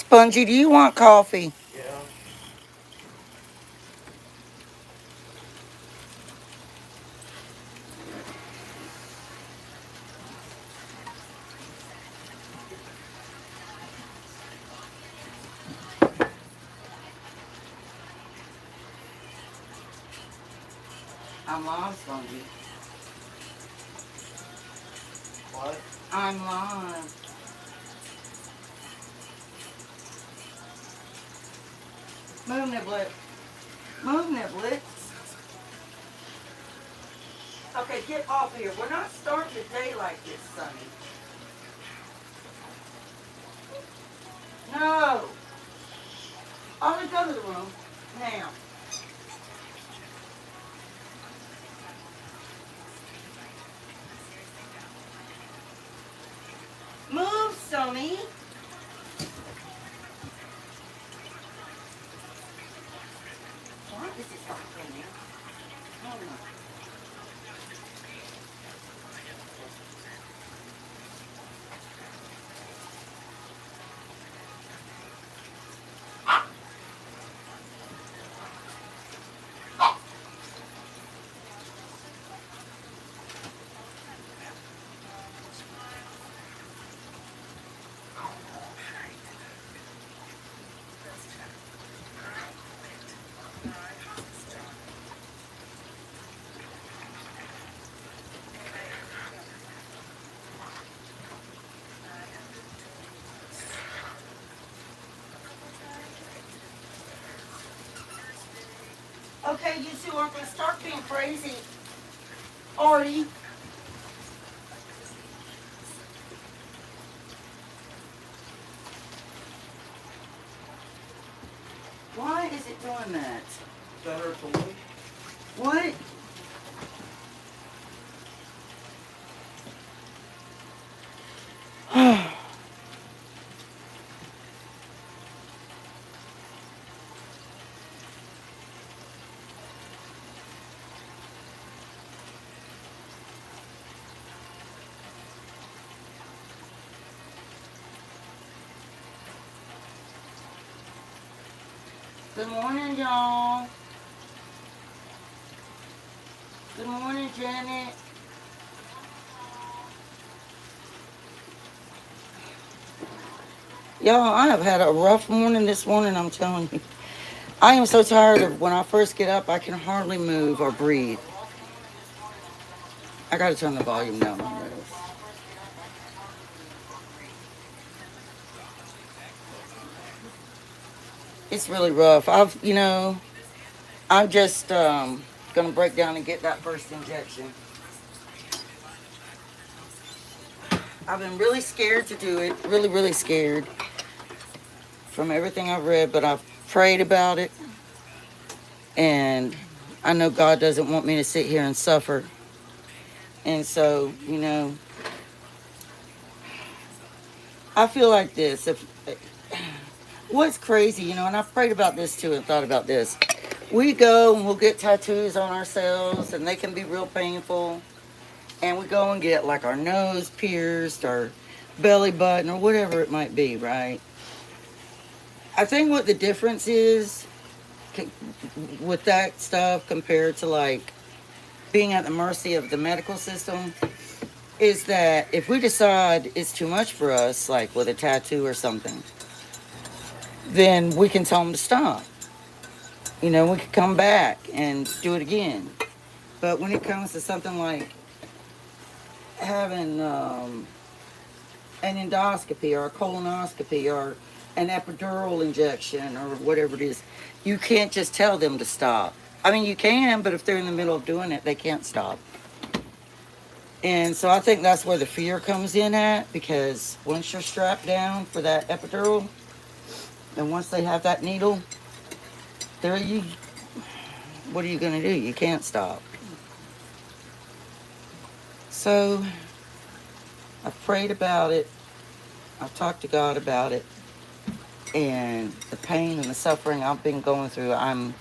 Spongy, do you want coffee? Yeah. I'm live, Spongy. What? I'm live. Move, Niblet. Move, Niblet. Okay, get off here. We're not starting the day like this, Sonny. No. Ollie, go to the room. Now. Move, Sonny. Why is it not cleaning? Hold on. Okay, you two aren't going to start being crazy. Artie. Why is it doing that? Is that her toy? What? Good morning, y'all. Good morning, Janet. Y'all, I have had a rough morning this morning, I'm telling you. I am so tired of when I first get up, I can hardly move or breathe. I gotta turn the volume down on this. It's really rough. I'm just gonna break down and get that first injection. I've been really scared to do it, really, really scared from everything I've read, but I've prayed about it, and I know God doesn't want me to sit here and suffer. And so, I feel like this. If what's crazy, and I've prayed about this too and thought about this. We go and we'll get tattoos on ourselves, and they can be real painful. And we go and get like our nose pierced or belly button or whatever it might be, right? I think what the difference is with that stuff compared to like being at the mercy of the medical system is that if we decide it's too much for us, like with a tattoo or something, then we can tell them to stop. We could come back and do it again. But when it comes to something like having an endoscopy or a colonoscopy or an epidural injection or whatever it is, you can't just tell them to stop. I mean, you can, but if they're in the middle of doing it, they can't stop. And so I think that's where the fear comes in at, because once you're strapped down for that epidural, and once they have that needle, there you, what are you going to do? You can't stop. So I've prayed about it. I've talked to God about it. And the pain and the suffering I've been going through, I'm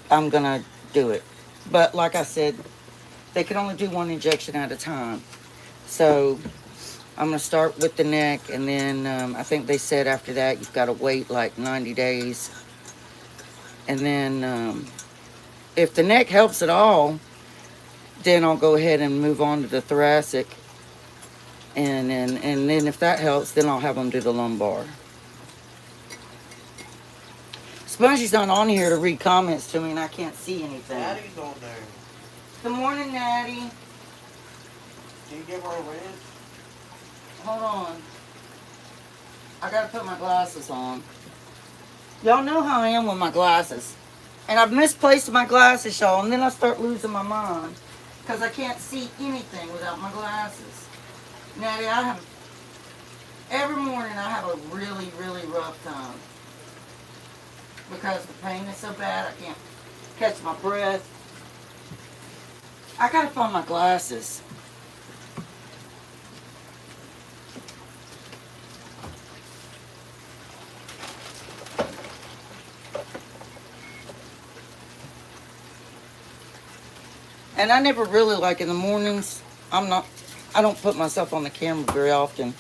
going to do it. But like I said, they can only do one injection at a time. So I'm going to start with the neck, and then I think they said after that you've got to wait like 90 days. And then if the neck helps at all, then I'll go ahead and move on to the thoracic. And then if that helps, then I'll have them do the lumbar. Spongy's not on here to read comments to me, and I can't see anything. Natty's on there. Good morning, Natty. Can you give her a wrench? Hold on. I gotta put my glasses on. Y'all know how I am with my glasses. And I've misplaced my glasses, y'all, and then I start losing my mind. Because I can't see anything without my glasses. Natty, every morning I have a really, really rough time. Because the pain is so bad, I can't catch my breath. I gotta find my glasses. And I never really, like in the mornings, I don't put myself on the camera very often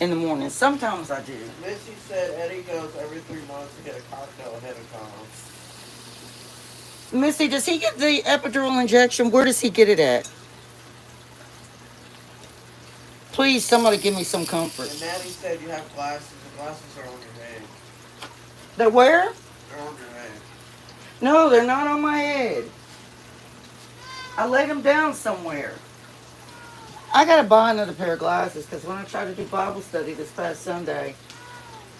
in the morning. Sometimes I do. Misty said Eddie goes every 3 months to get a cocktail ahead of time. Misty, does he get the epidural injection? Where does he get it at? Please, somebody give me some comfort. And Natty said you have glasses. The glasses are on your head. They're where? They're on your head. No, they're not on my head. I laid them down somewhere. I gotta buy another pair of glasses because when I tried to do Bible study this past Sunday,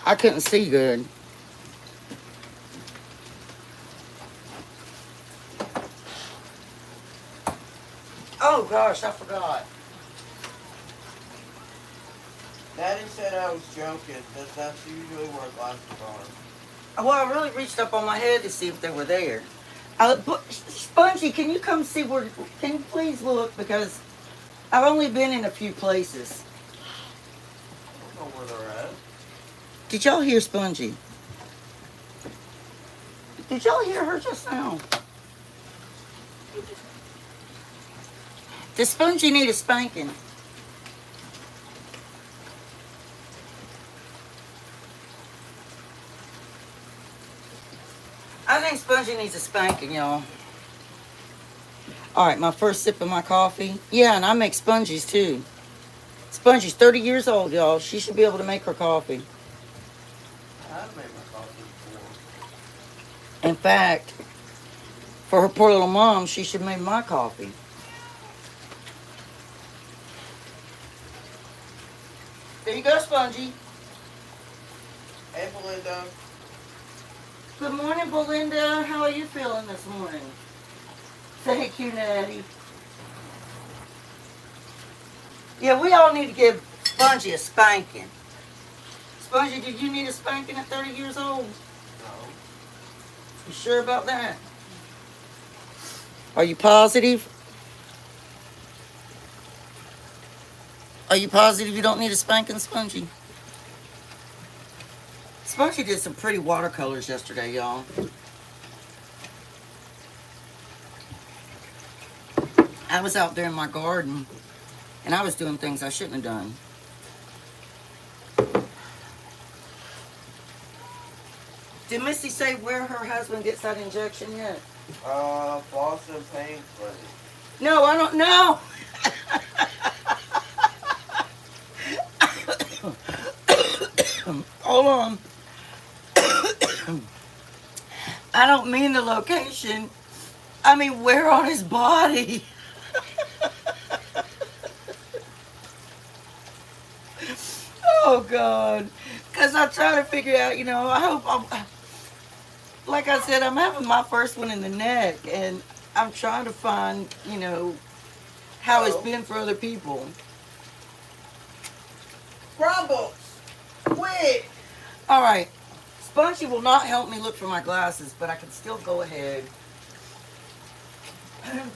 I couldn't see good. Oh gosh, I forgot. Natty said I was joking. That's usually where glasses are. Well, I really reached up on my head to see if they were there. Spongy, can you come see where? Can you please look, because I've only been in a few places. I don't know where they're at. Did y'all hear Spongy? Did y'all hear her just now? Does Spongy need a spanking? I think Spongy needs a spanking, y'all. All right, my first sip of my coffee. Yeah, and I make Spongy's too. Spongy's 30 years old, y'all. She should be able to make her coffee. I've made my coffee before. In fact, for her poor little mom, she should make my coffee. There you go, Spongy. Hey, Belinda. Good morning, Belinda. How are you feeling this morning? Thank you, Natty. Yeah, we all need to give Spongy a spanking. Spongy, did you need a spanking at 30 years old? No. You sure about that? Are you positive? Are you positive you don't need a spanking, Spongy? Spongy did some pretty watercolors yesterday, y'all. I was out there in my garden, and I was doing things I shouldn't have done. Did Misty say where her husband gets that injection yet? Boston Pain Clinic. No, I don't know. Hold on. I don't mean the location. I mean where on his body. Oh God. Because I'm trying to figure out, I hope like I said, I'm having my first one in the neck, and I'm trying to find, how it's been for other people. Crumbles! Quick! All right. Spongy will not help me look for my glasses, but I can still go ahead.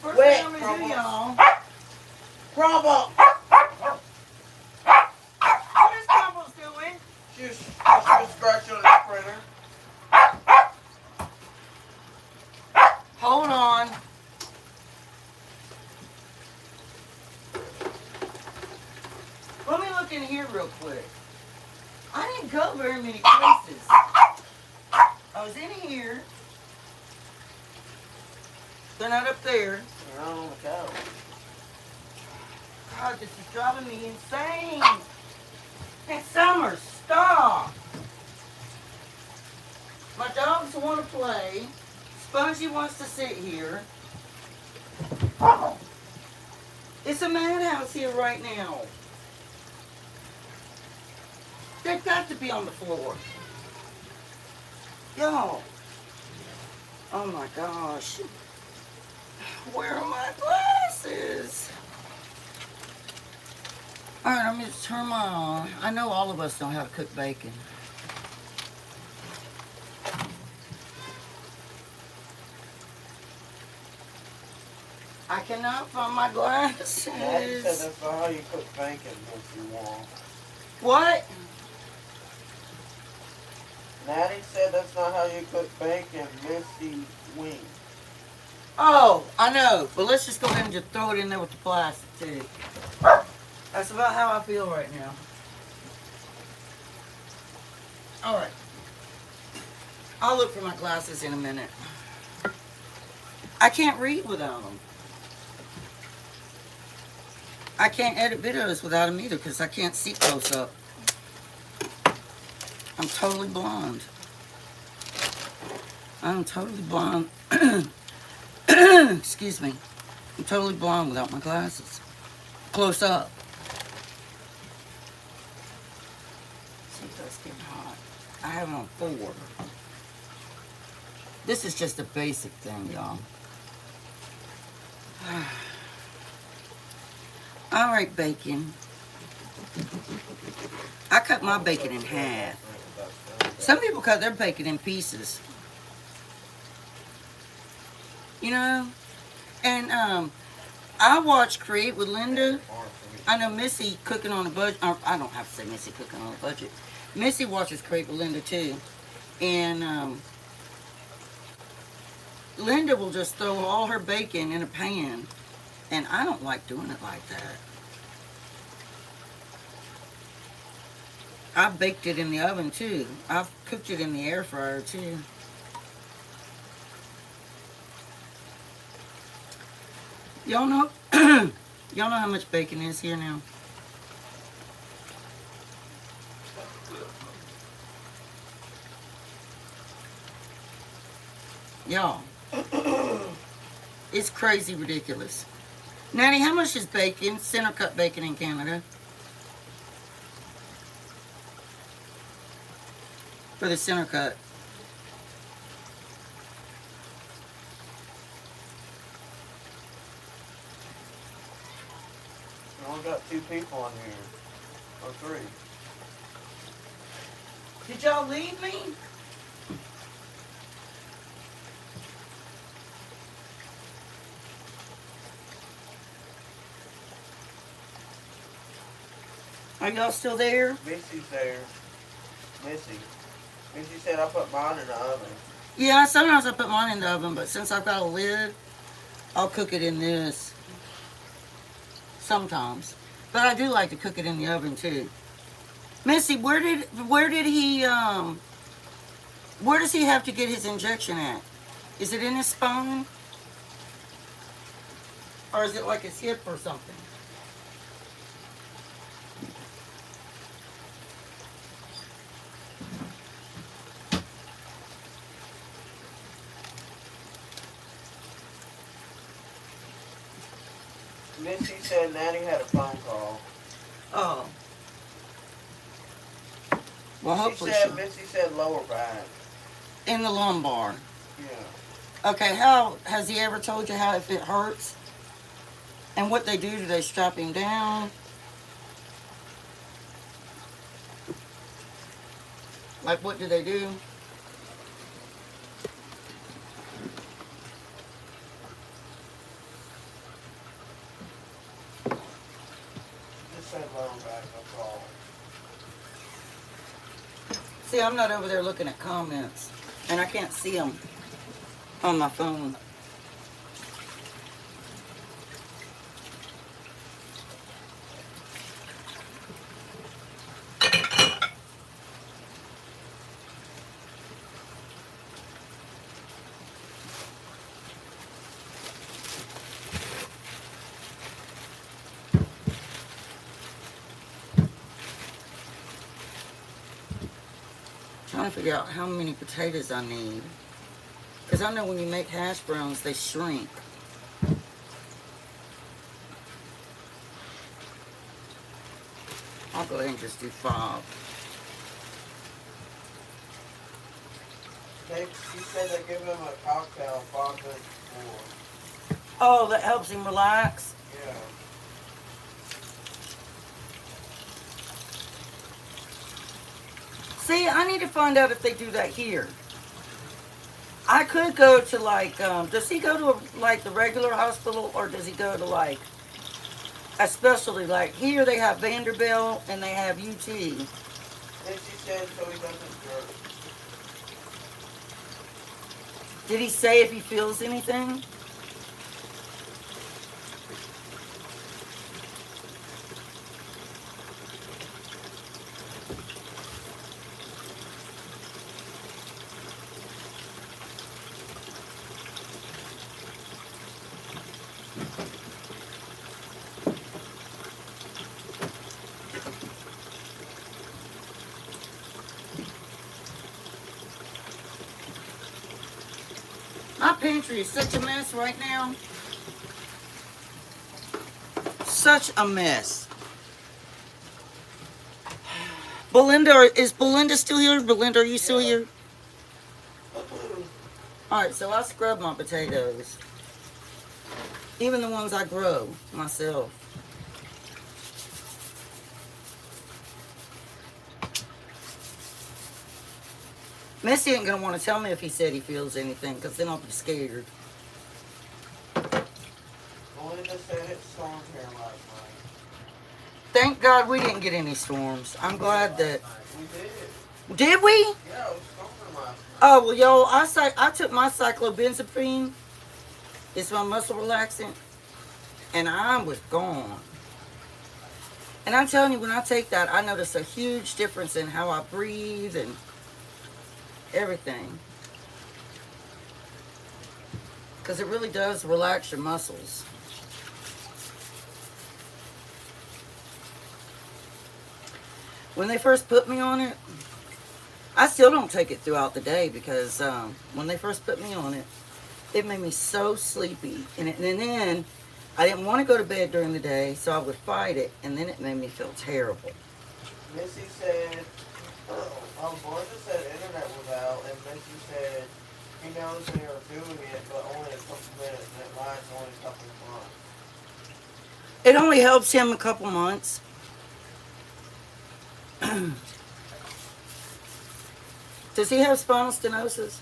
First Wait, thing I'm going to do, y'all. Crumble! What is Crumbles doing? She's scratching on the printer. Hold on. Let me look here real quick. I didn't go very many places. I was in here. They're not up there. They're on the couch. God, this is driving me insane. Hey, Summer, stop. My dogs want to play. Spongy wants to sit here. It's a madhouse here right now. They've got to be on the floor. Y'all. Oh my gosh. Where are my glasses? Alright, I'm going to turn mine on. I know all of us know how to cook bacon. I cannot find my glasses. Daddy said that's not how you cook bacon if you want. What? Natty said that's not how you cook bacon, Misty wings. Oh, I know. But let's just go ahead and just throw it in there with the plastic too. That's about how I feel right now. Alright. I'll look for my glasses in a minute. I can't read without them. I can't edit videos without them either because I can't see close up. I'm totally blind. I'm totally blind. Excuse me. I'm totally blind without my glasses. Close up. See if that's getting hot. I have it on 4. This is just a basic thing, y'all. All right, bacon. I cut my bacon in half. Some people cut their bacon in pieces. You know? And I watch Create with Linda. I know Missy cooking on a budget. I don't have to say Missy cooking on a budget. Missy watches Create with Linda too. And Linda will just throw all her bacon in a pan. And I don't like doing it like that. I've baked it in the oven too. I've cooked it in the air fryer too. Y'all know, y'all know how much bacon is here now? Y'all, it's crazy ridiculous. Natty, how much is bacon, center cut bacon in Canada? For the center cut. I only got 2 people on here. Or 3. Did y'all leave me? Are y'all still there? Missy's there. Missy. Missy said I put mine in the oven. Yeah, sometimes I put mine in the oven, but since I've got a lid, I'll cook it in this. Sometimes. But I do like to cook it in the oven too. Missy, where does he have to get his injection at? Is it in his spine? Or is it like his hip or something? Missy said Natty had a phone call. Oh. Well, hopefully Missy said lower back. in the lumbar. Yeah. Okay, how has he ever told you how if it hurts? And what they do they strap him down? Like what do they do? Just said lower back, that's all. See, I'm not over there looking at comments, and I can't see them on my phone. Trying to figure out how many potatoes I need. Because I know when you make hash browns, they shrink. I'll go ahead and just do 5. She said they give him a cocktail 5 minutes before. Oh, that helps him relax? Yeah. See, I need to find out if they do that here. I could go to like, does he go to like the regular hospital or does he go to like a specialty? Like here they have Vanderbilt and they have UT. And she said so he doesn't jerk. Did he say if he feels anything? My pantry is such a mess right now. Such a mess. Belinda, is Belinda still here? Belinda, are you still Yeah. here? Alright, so I scrub my potatoes. Even the ones I grow myself. Misty ain't gonna want to tell me if he said he feels anything, because then I'll be scared. Belinda said it stormed here last night. Thank God we didn't get any storms. I'm glad that. We did. Did we? Yeah, it was storming last night. Oh, well, yo, I took my cyclobenzapine. It's my muscle relaxant. And I was gone. And I'm telling you, when I take that, I notice a huge difference in how I breathe and everything. Because it really does relax your muscles. When they first put me on it, I still don't take it throughout the day because when they first put me on it, it made me so sleepy. And then I didn't want to go to bed during the day, so I would fight it, and then it made me feel terrible. Missy said, Belinda said internet was out, and Missy said he knows they are doing it, but only a couple minutes, and it lasts only a couple months. It only helps him a couple months. Does he have spinal stenosis?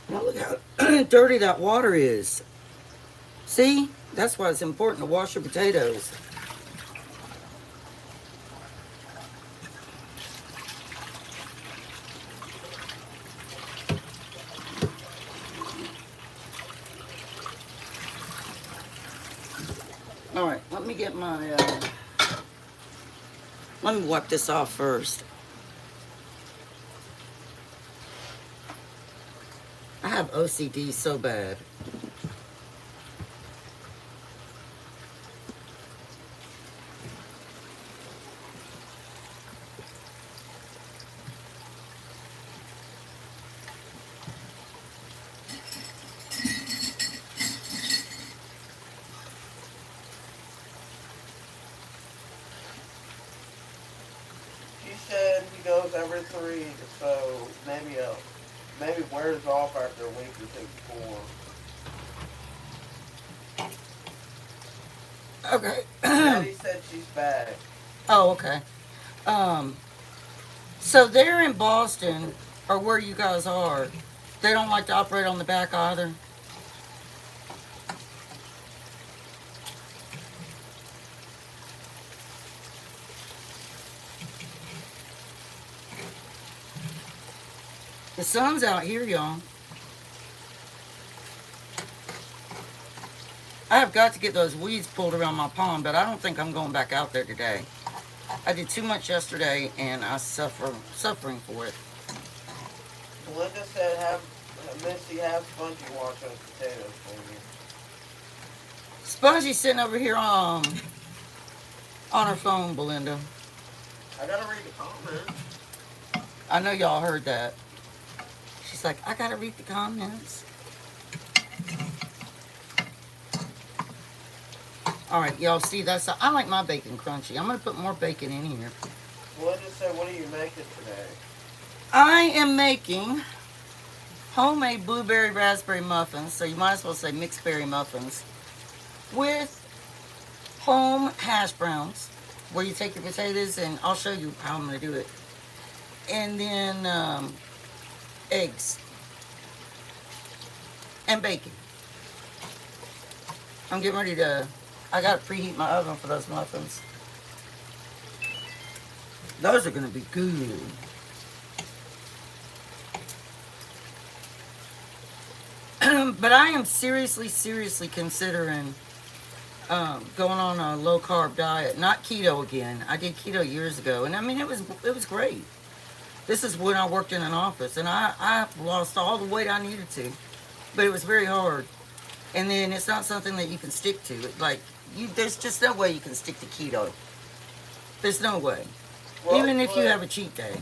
Now look how dirty that water is. See? That's why it's important to wash your potatoes. Alright, let me get my, let me wipe this off first. I have OCD so bad. She said he goes every 3, so maybe wears off after a week or 2 before. Okay. Daddy said she's back. Oh, okay. So they're in Boston, or where you guys are. They don't like to operate on the back either. The sun's out here, y'all. I have got to get those weeds pulled around my pond, but I don't think I'm going back out there today. I did too much yesterday, and I suffering for it. Belinda said, have Misty have Spongy watch those potatoes for you. Spongy's sitting over here on her phone, Belinda. I gotta read the comments. I know y'all heard that. She's like, I gotta read the comments. All right, y'all see I like my bacon crunchy. I'm gonna put more bacon in here. Belinda said, what are you making today? I am making homemade blueberry raspberry muffins, so you might as well say mixed berry muffins, with home hash browns, where you take your potatoes, and I'll show you how I'm gonna do it. And then eggs and bacon. I'm getting ready to, I gotta preheat my oven for those muffins. Those are gonna be good. But I am seriously considering going on a low carb diet. Not keto again. I did keto years ago, and I mean it was great. This is when I worked in an office, and I lost all the weight I needed to, but it was very hard. And then it's not something that you can stick to. There's just no way you can stick to keto. There's no way. Even if you have a cheat day.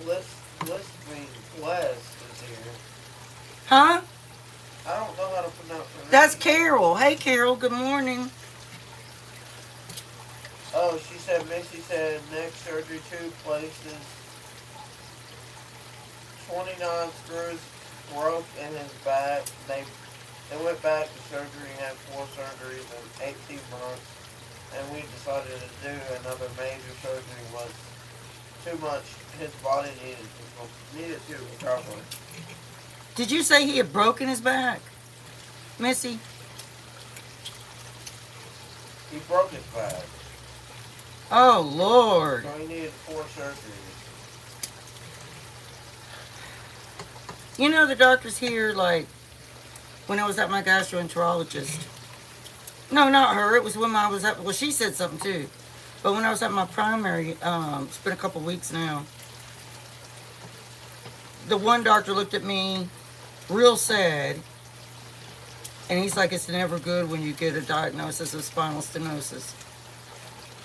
List me Les is here. Huh? I don't know how to pronounce her name. That's Carol. Hey, Carol. Good morning. Oh, she said, Misty said neck surgery 2 places. 29 screws broke in his back. They went back to surgery and had 4 surgeries in 18 months. And we decided to do another major surgery was too much. His body needed to recover. Did you say he had broken his back, Missy? He broke his back. Oh, Lord. So he needed 4 surgeries. You know, the doctors here, when I was at my gastroenterologist. No, not her. It was when I was at, well, she said something too. But when I was at my primary, it's been a couple weeks now. The one doctor looked at me real sad. And he's like, it's never good when you get a diagnosis of spinal stenosis.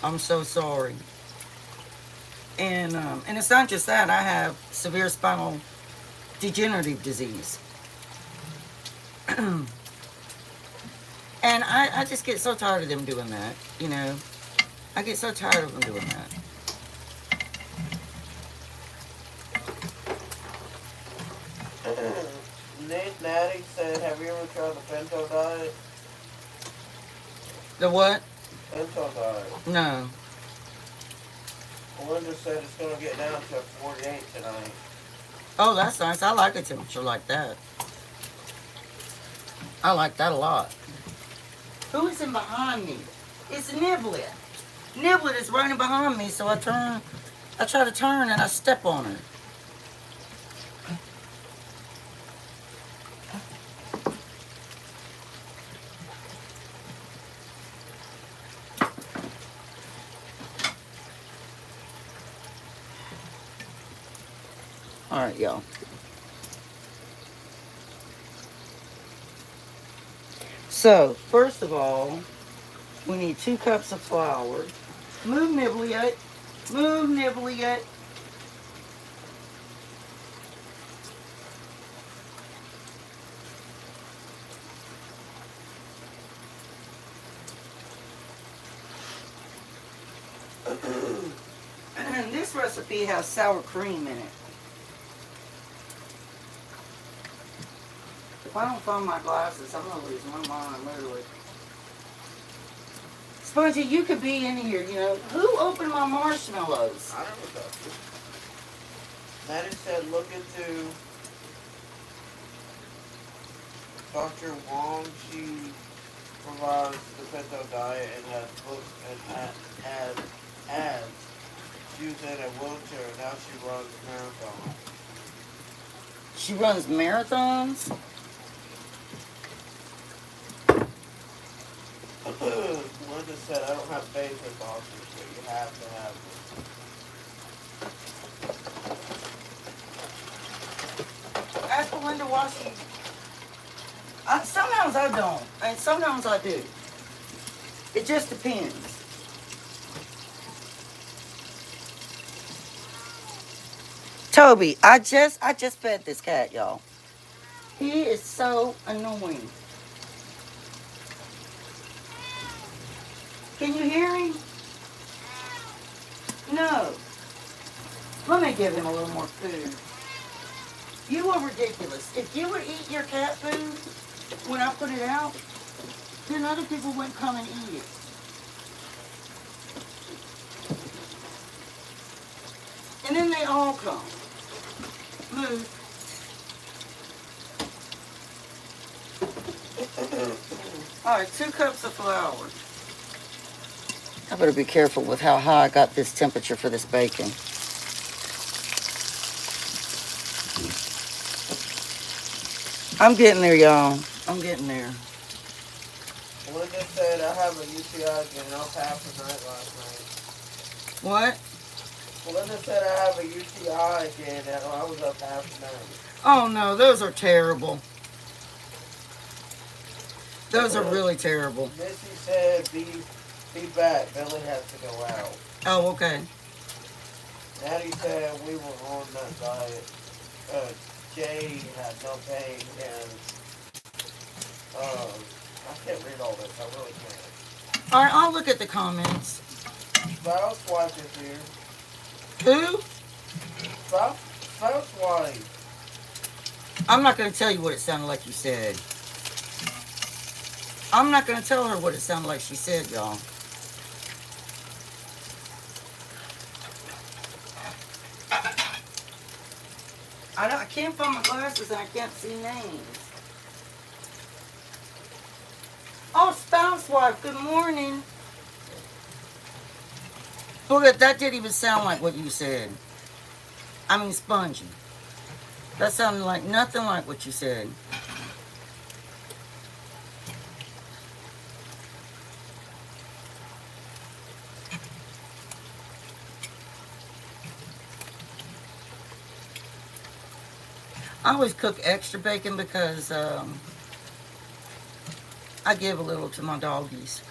I'm so sorry. And it's not just that. I have severe spinal degenerative disease. And I just get so tired of them doing that, you know. I get so tired of them doing that. Natty said, have you ever tried the Pinto diet? The what? Pinto diet. No. Belinda said it's going to get down to 48 tonight. Oh, that's nice. I like a temperature like that. I like that a lot. Who is in behind me? It's Niblet. Niblet is running behind me, so I try to turn and I step on her. All right, y'all. So, first of all, we need 2 cups of flour. Move, Nibbliot. Move, Nibbliot. And this recipe has sour cream in it. If I don't find my glasses, I'm gonna lose my mind, literally. Spongy, you could be in here, you know. Who opened my marshmallows? I never touched it. Natty said, look into Dr. Wong. She provides the Pinto diet and has books and ads. She was in a wheelchair. Now she runs marathons. She runs marathons? Linda said I don't have basic boxes, but you have to have Ask Belinda why she. Sometimes I don't, and sometimes I do. It just depends. Toby, I just fed this cat, y'all. He is so annoying. Can you hear him? No. Let me give him a little more food. You are ridiculous. If you would eat your cat food when I put it out, then other people wouldn't come and eat it. And then they all come. Move. All right, 2 cups of flour. I better be careful with how high I got this temperature for this bacon. I'm getting there, y'all. I'm getting there. Linda said I have a UTI again. I was half the night last night. What? Linda said I have a UTI again, and I was up half the night. Oh no, those are terrible. Those are really terrible. Misty said be back. Billy has to go out. Oh, okay. Natty said we were on that diet. Jay had no pain, and I can't read all this. I really can't. All right, I'll look at the comments. Spouse wife is here. Who? Spouse wife. I'm not going to tell you what it sounded like you said. I'm not going to tell her what it sounded like she said, y'all. I can't find my glasses and I can't see names. Oh, spouse wife, good morning. Look, that didn't even sound like what you said. I mean, spongy. That sounded like nothing like what you said. I always cook extra bacon because I give a little to my doggies.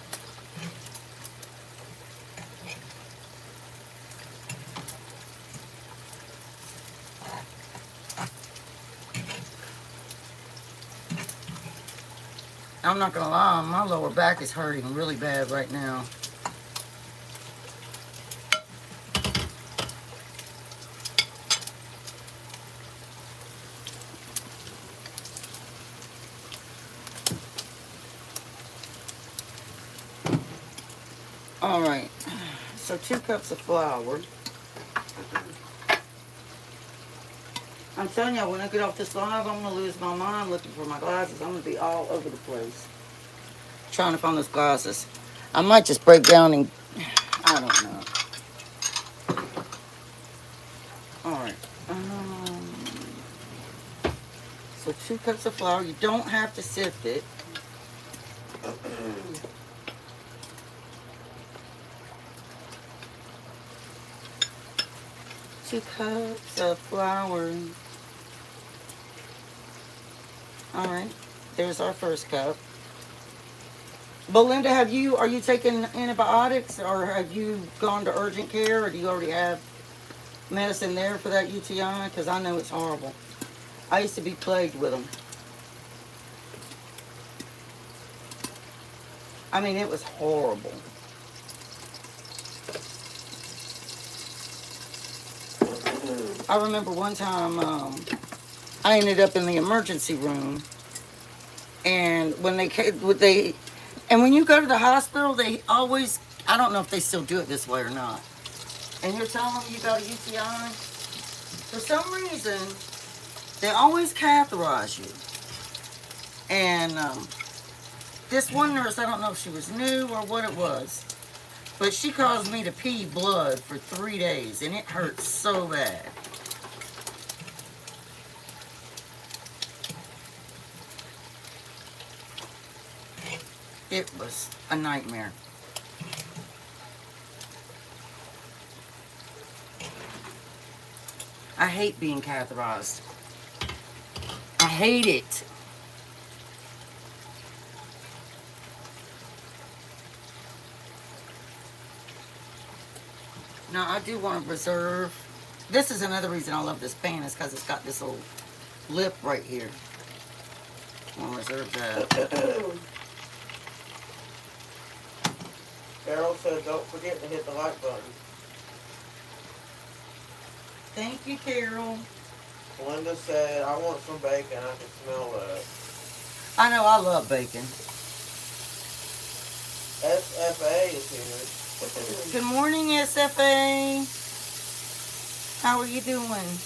I'm not gonna lie, my lower back is hurting really bad right now. All right, so 2 cups of flour. I'm telling y'all, when I get off this live, I'm gonna lose my mind looking for my glasses. I'm gonna be all over the place trying to find those glasses. I might just break down and I don't know. All right. So 2 cups of flour. You don't have to sift it. 2 cups of flour. All right, there's our first cup. Belinda, are you taking antibiotics, or have you gone to urgent care, or do you already have medicine there for that UTI? Because I know it's horrible. I used to be plagued with them. I mean, it was horrible. I remember one time I ended up in the emergency room, and when when you go to the hospital, they always, I don't know if they still do it this way or not, and you're telling them you got a UTI, for some reason, they always catheterize you. And this one nurse, I don't know if she was new or what it was, but she caused me to pee blood for 3 days, and it hurt so bad. It was a nightmare. I hate being catheterized. I hate it. Now, I do want to reserve. This is another reason I love this pan is because it's got this little lip right here. I want to reserve that. Carol said, don't forget to hit the like button. Thank you, Carol. Linda said, I want some bacon. I can smell that. I know I love bacon. SFA is here. Good morning, SFA. How are you doing?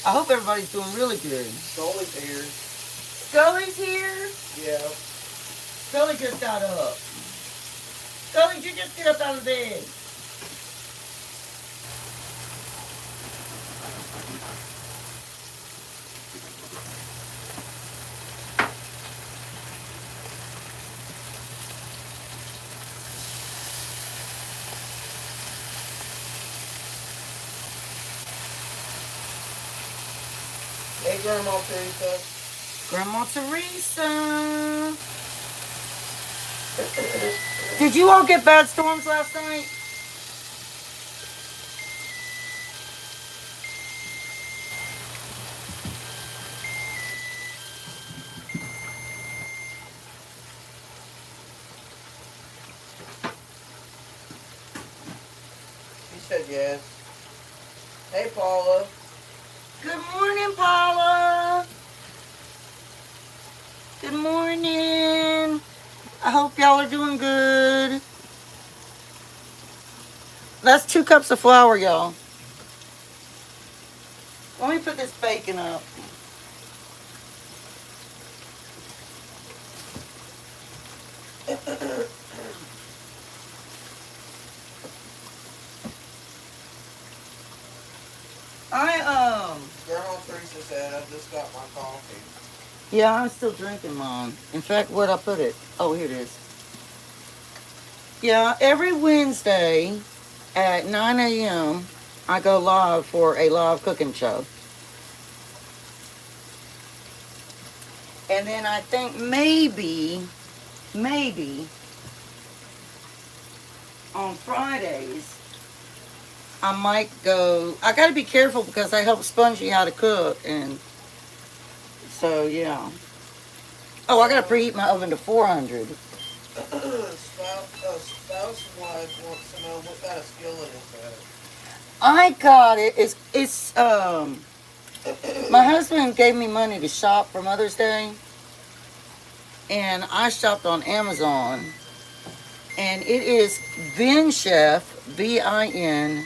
I hope everybody's doing really good. Scully's here. Scully's here? Yeah. Scully just got up. Scully, did you just get up out of bed? Hey, Grandma Teresa. Grandma Teresa. Did you all get bad storms last night? She said yes. Hey, Paula. Good morning, Paula. Good morning. I hope y'all are doing good. That's 2 cups of flour, y'all. Let me put this bacon up. Grandma Teresa said, I just got my coffee. Yeah, I'm still drinking mine. In fact, where'd I put it? Oh, here it is. Yeah, every Wednesday at 9 a.m., I go live for a live cooking show. And then I think maybe on Fridays, I might go. I got to be careful because I help Spongy how to cook. And so, yeah. Oh, I got to preheat my oven to 400. Spouse wife wants to know what kind of skillet is that? I got it. My husband gave me money to shop for Mother's Day. And I shopped on Amazon. And it is VinChef, VinChef,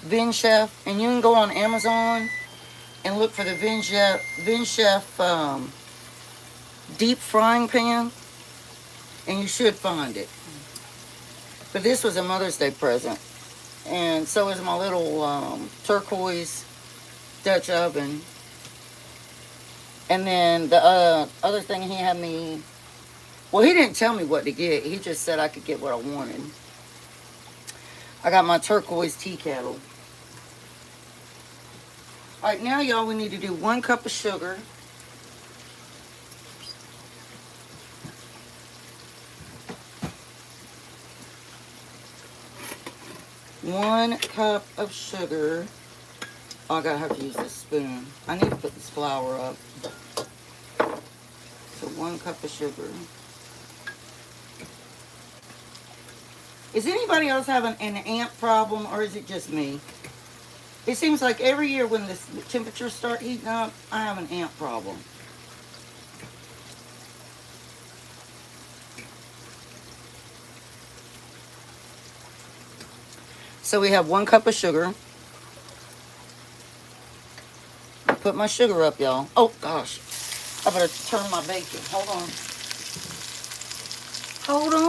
VinChef. And you can go on Amazon and look for the VinChef deep frying pan. And you should find it. But this was a Mother's Day present. And so is my little turquoise Dutch oven. And then the other thing he had me... Well, he didn't tell me what to get. He just said I could get what I wanted. I got my turquoise tea kettle. All right, now, y'all, we need to do 1 cup of sugar. One cup of sugar. Oh, I gotta have to use this spoon. I need to put this flour up. So 1 cup of sugar. Is anybody else having an ant problem, or is it just me? It seems like every year when the temperatures start heating up, I have an ant problem. So we have 1 cup of sugar. I put my sugar up, y'all. Oh, gosh. I better turn my bacon. Hold on. Hold on.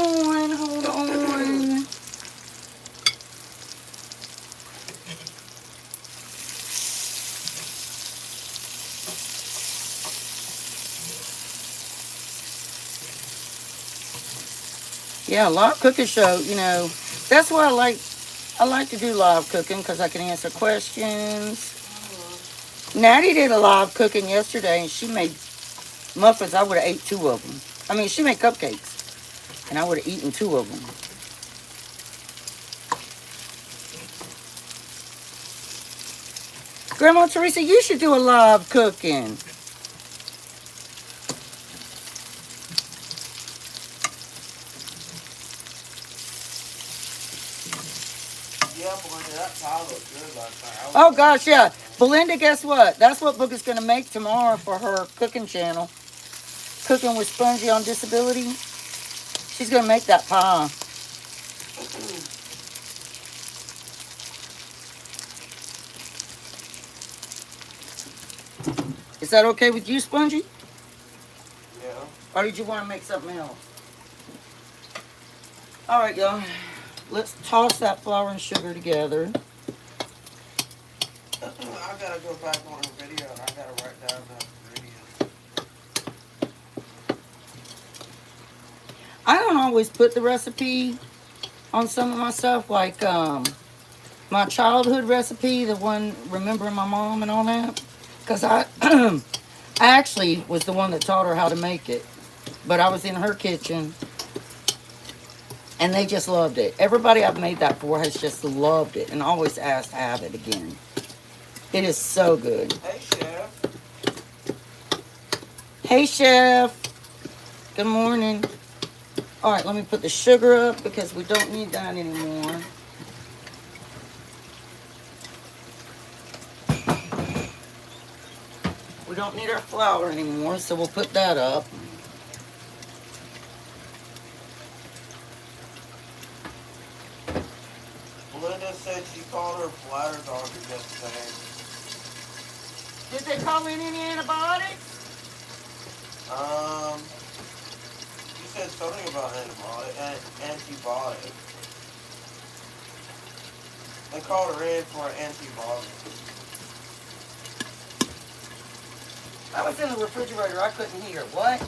Yeah, live cooking show, you know, that's why I like to do live cooking because I can answer questions. Natty did a live cooking yesterday and she made muffins. I would have ate two of them. I mean, she made cupcakes and I would have eaten two of them. Grandma Teresa, you should do a live cooking. Yeah, Belinda, that pie looked good last night. Oh gosh, yeah. Belinda, guess what? That's what Book is going to make tomorrow for her cooking channel. Cooking with Spongy on Disability. She's going to make that pie. Is that okay with you, Spongy? Yeah. Or did you want to make something else? All right, y'all. Let's toss that flour and sugar together. I gotta go back on her video and I gotta write down the ingredients. I don't always put the recipe on some of my stuff, like my childhood recipe, the one remembering my mom and all that, because I I actually was the one that taught her how to make it, but I was in her kitchen and they just loved it. Everybody I've made that for has just loved it and always asked to have it again. It is so good. Hey, Chef. Hey, Chef. Good morning. All right, let me put the sugar up because we don't need that anymore. We don't need our flour anymore, so we'll put that up. Belinda said she called her bladder doctor yesterday. Did they call in any antibiotics? She said something about antibiotic. They called her in for an antibiotic. I was in the refrigerator. I couldn't hear. What?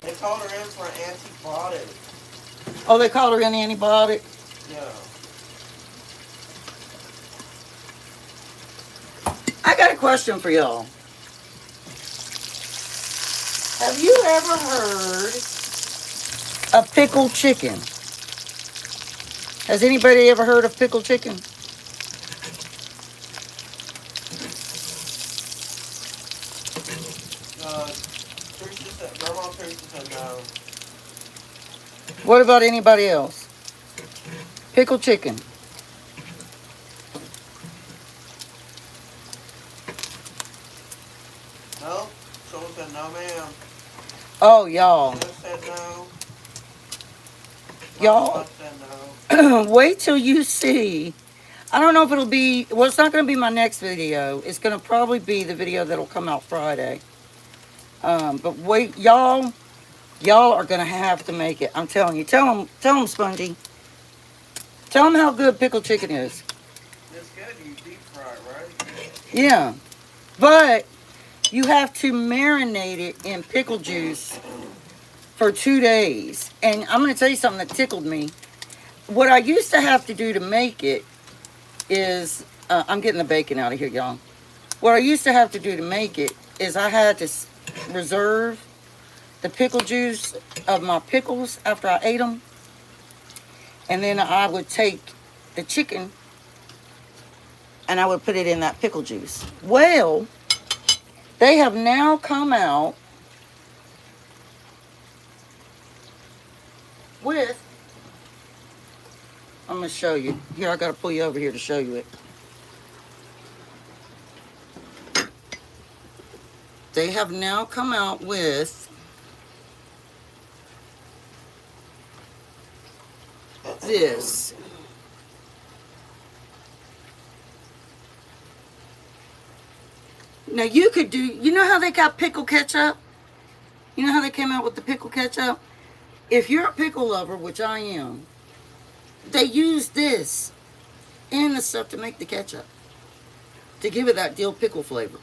They called her in for an antibiotic. Oh, they called her in antibiotic? Yeah. I got a question for y'all. Have you ever heard of pickled chicken? Has anybody ever heard of pickled chicken? Grandma Teresa said no. What about anybody else? Pickled chicken. No? Someone said no, ma'am. Oh, y'all. Chef said no. Y'all, said no. wait till you see. I don't know if it'll be, well, it's not going to be my next video. It's going to probably be the video that'll come out Friday. But wait, y'all are going to have to make it. I'm telling you. Tell them, Spongy. Tell them how good pickled chicken is. It's good. You deep fry it, right? Yeah. But you have to marinate it in pickle juice for 2 days. And I'm going to tell you something that tickled me. What I used to have to do to make it is, I'm getting the bacon out of here, y'all. What I used to have to do to make it is I had to reserve the pickle juice of my pickles after I ate them. And then I would take the chicken and I would put it in that pickle juice. Well, they have now come out with, I'm going to show you. Here, I got to pull you over here to show you it. They have now come out with this. Now you could do, you know how they got pickle ketchup? You know how they came out with the pickle ketchup? If you're a pickle lover, which I am, they use this and the stuff to make the ketchup, to give it that dill pickle flavor.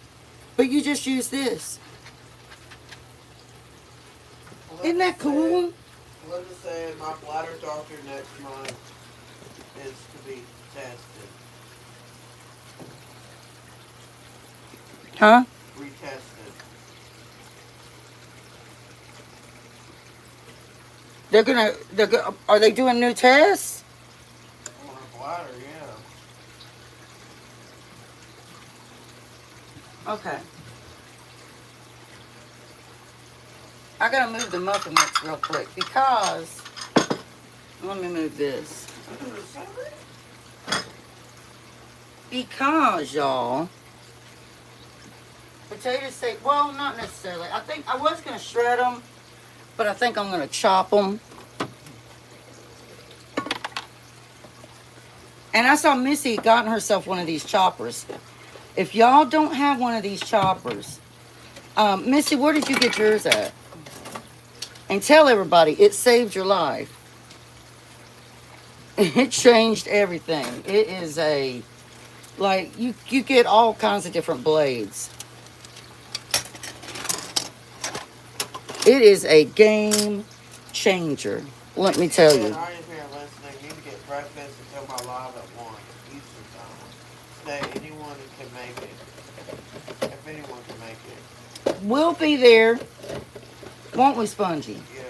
But you just use this. Isn't that cool? Linda said my bladder Retested. Huh? Retested. Are they doing new tests? On her bladder, yeah. Okay. I gotta move the muffin mix real quick because, let me move this. Because, y'all, potato steak, well, not necessarily. I think I was gonna shred them, but I think I'm gonna chop them. And I saw Missy had gotten herself one of these choppers. If y'all don't have one of these choppers, Missy, where did you get yours at? And tell everybody, it saved your life. It changed everything. It is like, you get all kinds of different blades. It is a game changer. Let me tell you. I ain't here listening. You need to get breakfast until my live at 1 Eastern time. Today, anyone can make it. If anyone can make it. We'll be there. Won't we, Spongy? Yeah.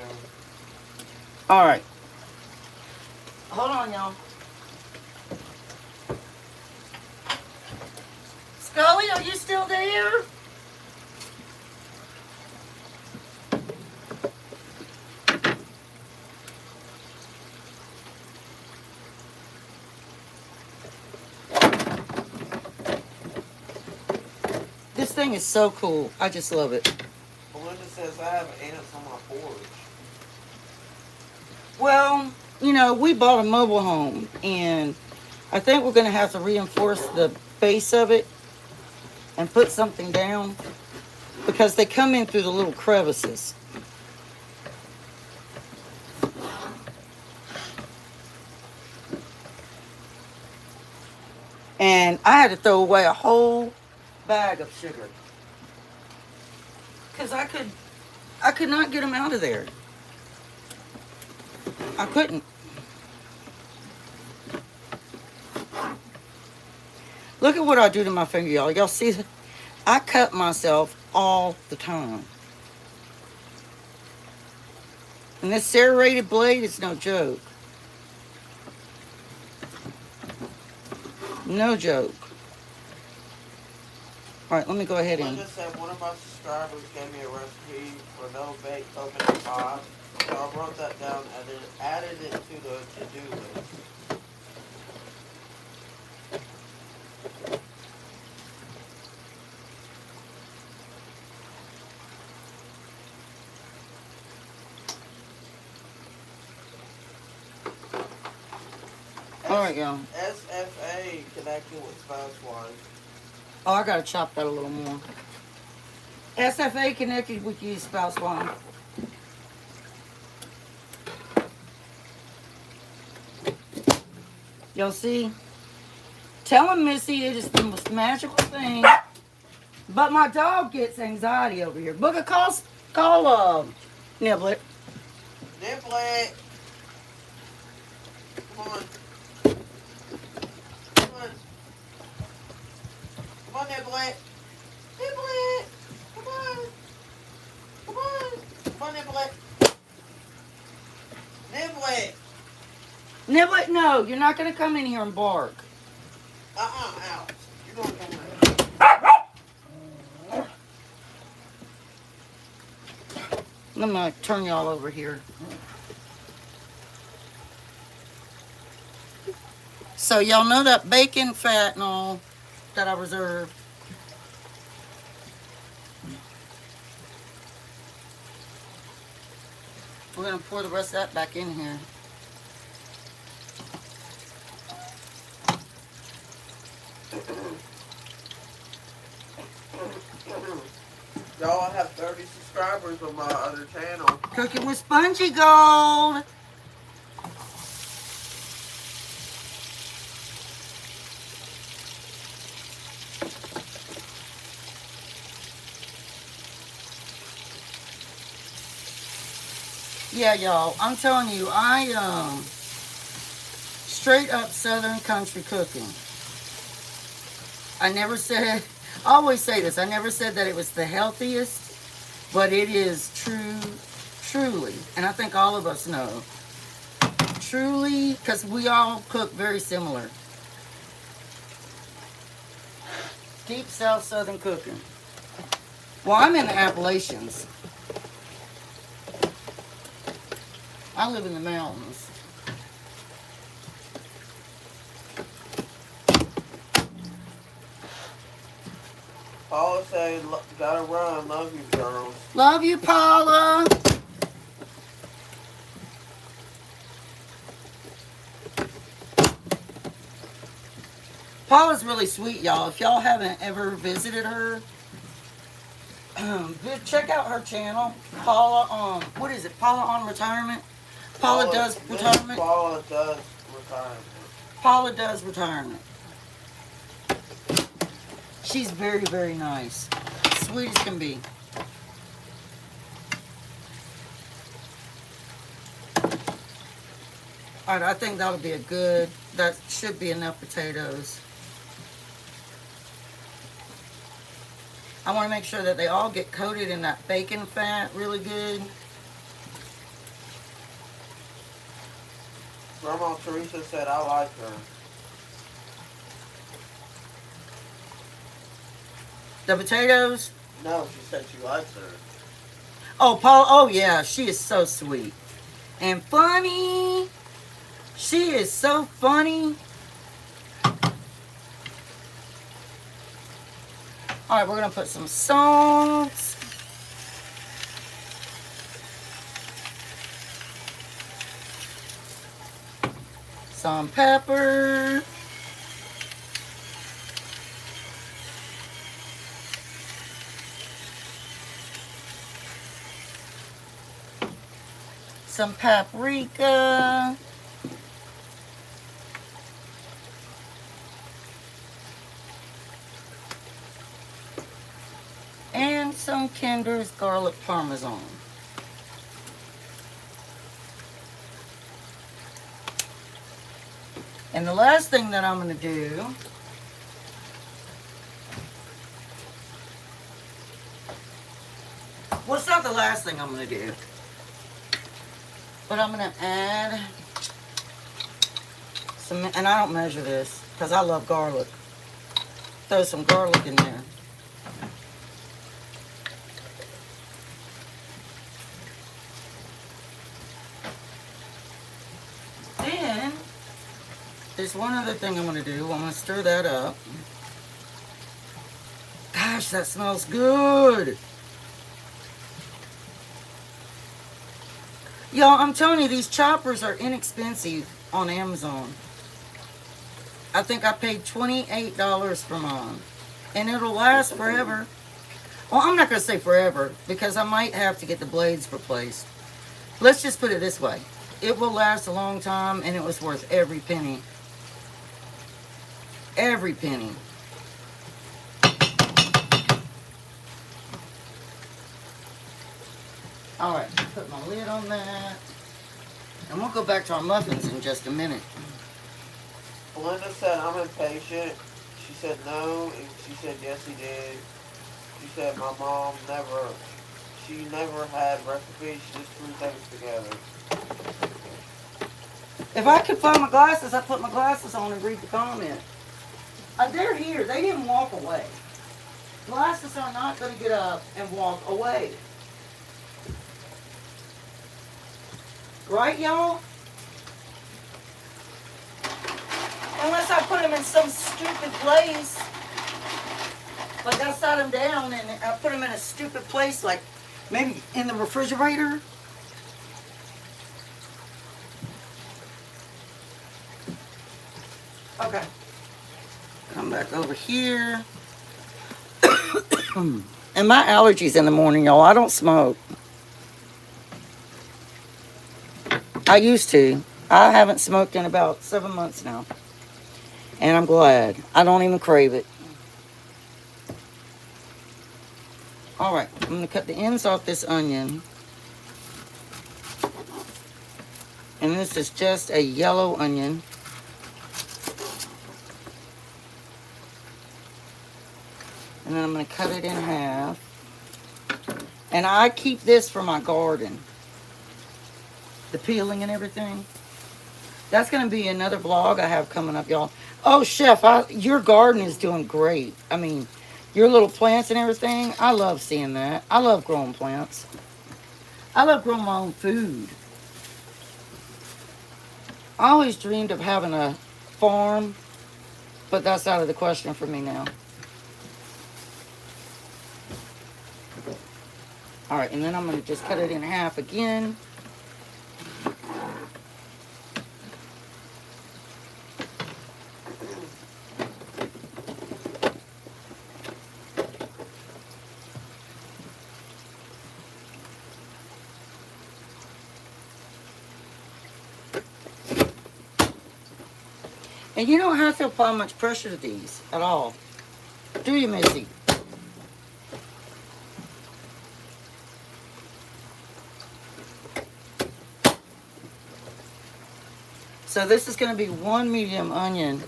All right. Hold on, y'all. Scully, are you still there? This thing is so cool. I just love it. Belinda says I have ants on my porch. Well, you know, we bought a mobile home, and I think we're going to have to reinforce the base of it and put something down because they come in through the little crevices. And I had to throw away a whole bag of sugar because I could not get them out of there. I couldn't. Look at what I do to my finger, y'all. Y'all see that? I cut myself all the time. And this serrated blade is no joke. No joke. All right, let me go ahead and... Belinda said one of my subscribers gave me a recipe for no bake coconut pie. So I wrote that down and added it to the to-do list. All right, y'all. SFA connecting with spouse wife. Oh, I gotta chop that a little more. SFA connected with you, spouse line. Y'all see? Telling Missy it is the most magical thing. But my dog gets anxiety over here. Booker, call Niblet. Niblet. Come on. Come on. Come on, Niblet. Niblet. Come on. Come on. Come on, Niblet. Niblet. Niblet, no, you're not gonna come in here and bark. Out. You're going to come in. I'm gonna turn y'all over here. So y'all know that bacon fat and all that I reserved. We're gonna pour the rest of that back in here. Y'all, I have 30 subscribers on my other channel. Cooking with Spongy Gold. Yeah, y'all, I'm telling you, I straight up Southern country cooking. I never said, I always say this, I never said that it was the healthiest, but it is truly, and I think all of us know, truly, because we all cook very similar. Deep South Southern cooking. Well, I'm in the Appalachians. I live in the mountains. Paula said, gotta run. Love you, girls. Love you, Paula. Paula's really sweet, y'all. If y'all haven't ever visited her, check out her channel. Paula, what is it? Paula on retirement? Paula does retirement. Paula does retirement. Paula does retirement. She's very, very nice. Sweet as can be. Alright, I think that'll be that should be enough potatoes. I want to make sure that they all get coated in that bacon fat really good. Grandma Teresa said, I like her. The potatoes? No, she said she likes her. Oh, Paul. Oh, yeah. She is so sweet. And funny. She is so funny. All right, we're going to put some salt. Some pepper. Some paprika. And some Kinder's garlic parmesan. And the last thing that I'm going to do well, it's not the last thing I'm going to do, but I'm going to add some, and I don't measure this because I love garlic. Throw some garlic in there. Then there's one other thing I'm going to do. I'm going to stir that up. Gosh, that smells good. Y'all, I'm telling you, these choppers are inexpensive on Amazon. I think I paid $28 for mine. And it'll last forever. Well, I'm not going to say forever because I might have to get the blades replaced. Let's just put it this way. It will last a long time and it was worth every penny. Every penny. Alright, put my lid on that. And we'll go back to our muffins in just a minute. Belinda said, I'm impatient. She said no, and she said yes he did. She said my mom she never had recipes, she just threw things together. If I could find my glasses, I'd put my glasses on and read the comment. They're here. They didn't walk away. Glasses are not going to get up and walk away. Right, y'all? Unless I put them in some stupid place. Like I sat them down and I put them in a stupid place, like maybe in the refrigerator. Okay. Come back over here. And my allergies in the morning, y'all. I don't smoke. I used to. I haven't smoked in about 7 months now. And I'm glad. I don't even crave it. Alright, I'm going to cut the ends off this onion. And this is just a yellow onion. And then I'm going to cut it in half. And I keep this for my garden. The peeling and everything. That's going to be another vlog I have coming up, y'all. Oh, Chef, your garden is doing great. I mean, your little plants and everything. I love seeing that. I love growing plants. I love growing my own food. I always dreamed of having a farm, but that's out of the question for me now. All right, and then I'm going to just cut it in half again. And you don't have to apply much pressure to these at all. Do you, Misty? So this is going to be 1 medium onion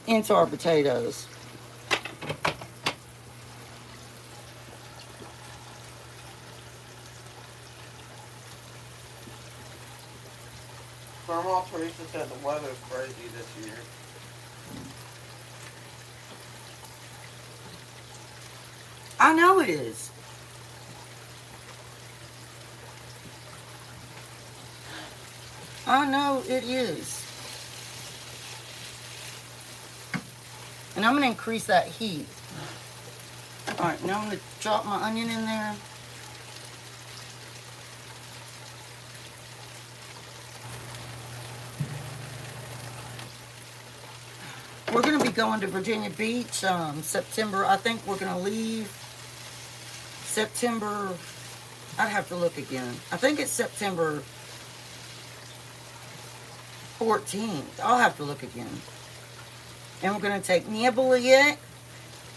into our potatoes. Grandma Teresa said the weather's crazy this year. I know it is. I know it is. And I'm going to increase that heat. Alright, now I'm going to drop my onion in there. We're going to be going to Virginia Beach September. I think we're going to leave September. I'd have to look again. I think it's September 14th. I'll have to look again. And we're going to take Nibliet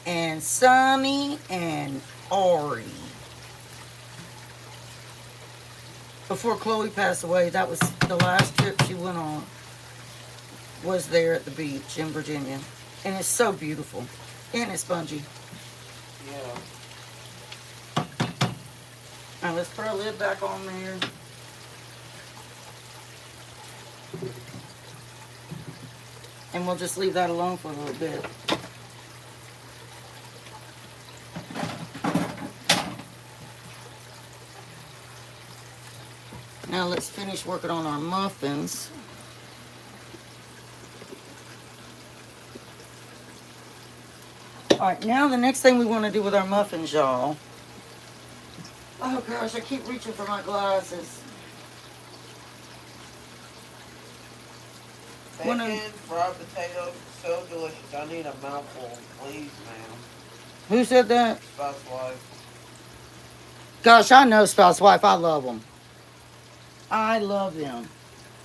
and Sunny and Ari. Before Chloe passed away, that was the last trip she went on. Was there at the beach in Virginia. And it's so beautiful. And it's spongy. Yeah. Now let's put our lid back on there. And we'll just leave that alone for a little bit. Now let's finish working on our muffins. Alright, now the next thing we want to do with our muffins, y'all. Oh gosh, I keep reaching for my glasses. Bacon, fried potatoes, so delicious. I need a mouthful, please, ma'am. Who said that? Spouse wife. Gosh, I know Spouse Wife. I love them. I love them.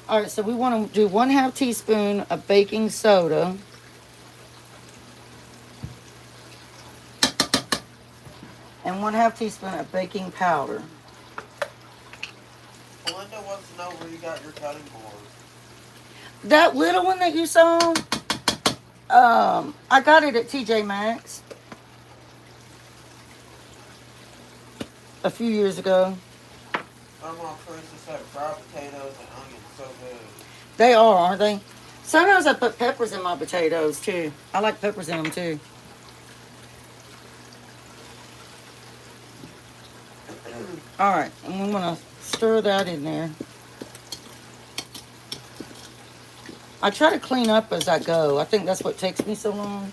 Alright, so we want to do 1/2 teaspoon of baking soda. And 1/2 teaspoon of baking powder. Belinda wants to know where you got your cutting board. That little one that you saw, I got it at TJ Maxx a few years ago. Grandma Teresa said fried potatoes and onions so good. They are, aren't they? Sometimes I put peppers in my potatoes too. I like peppers in them too. Alright, and we want to stir that in there. I try to clean up as I go. I think that's what takes me so long.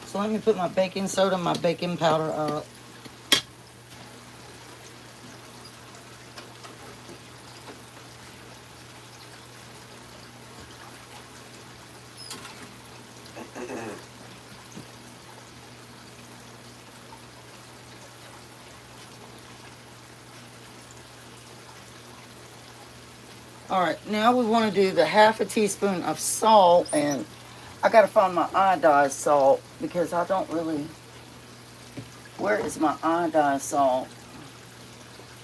So let me put my baking soda and my baking powder up. Alright, now we want to do the 1/2 teaspoon of salt, and I gotta find my iodized salt because I don't really. Where is my iodized salt?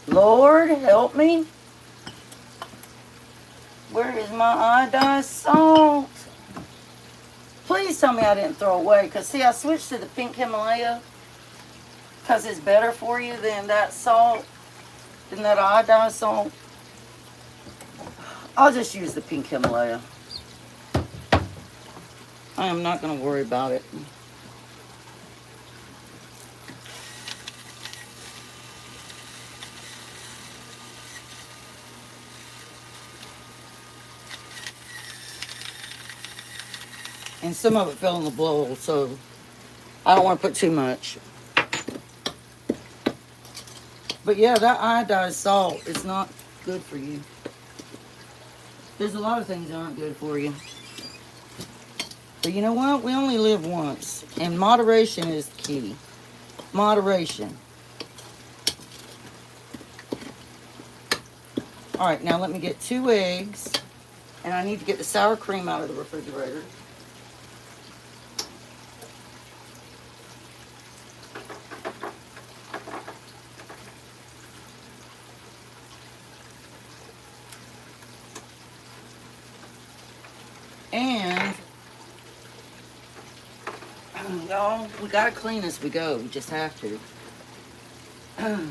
Lord, help me. Where is my iodized salt? Please please tell me I didn't throw away. Because, see, I switched to the pink Himalaya. Because it's better for you than that salt. Than that iodized salt. I'll just use the pink Himalaya. I am not going to worry about it. And some of it fell in the bowl, so I don't want to put too much. But yeah, that iodized salt is not good for you. There's a lot of things that aren't good for you. But you know what? We only live once. And moderation is the key. Moderation. Alright, now let me get 2 eggs. And I need to get the sour cream out of the refrigerator. And, y'all, we gotta clean as we go. We just have to. Grandma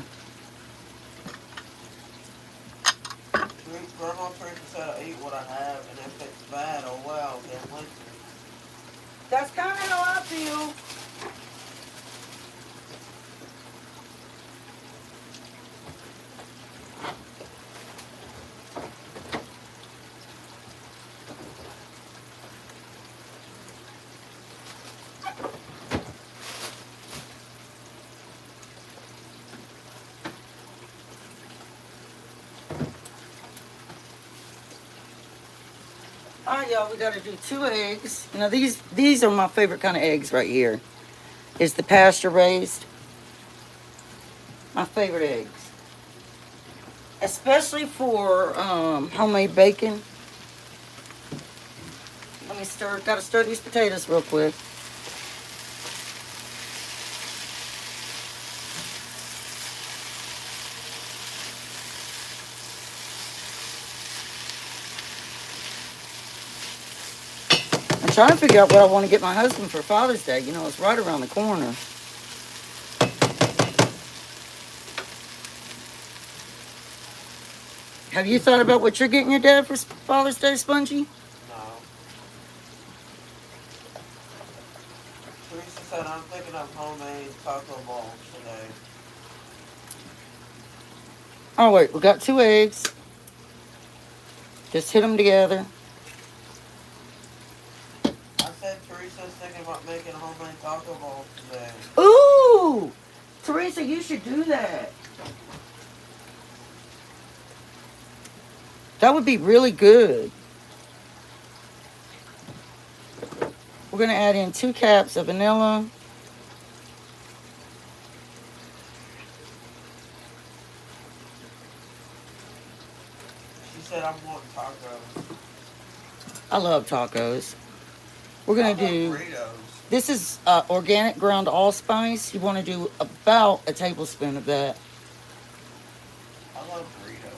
Teresa said I eat what I have, and if it's bad, oh well, then listen. That's kind of how I feel. Alright, y'all, we gotta do 2 eggs. You know, these are my favorite kind of eggs right here. Is the pasture raised. My favorite eggs. Especially for homemade bacon. Let me gotta stir these potatoes real quick. I'm trying to figure out what I want to get my husband for Father's Day. You know, it's right around the corner. Have you thought about what you're getting your dad for Father's Day, Spongy? No. Teresa said I'm thinking of homemade taco balls today. Oh, wait, we got 2 eggs. Just hit them together. I said Teresa's thinking about making homemade taco balls today. Ooh! Teresa, you should do that. That would be really good. We're going to add in 2 caps of vanilla. She said I'm wanting tacos. I love tacos. We're going to do... burritos. This is organic ground allspice. You want to do about a tablespoon of that. I love burritos.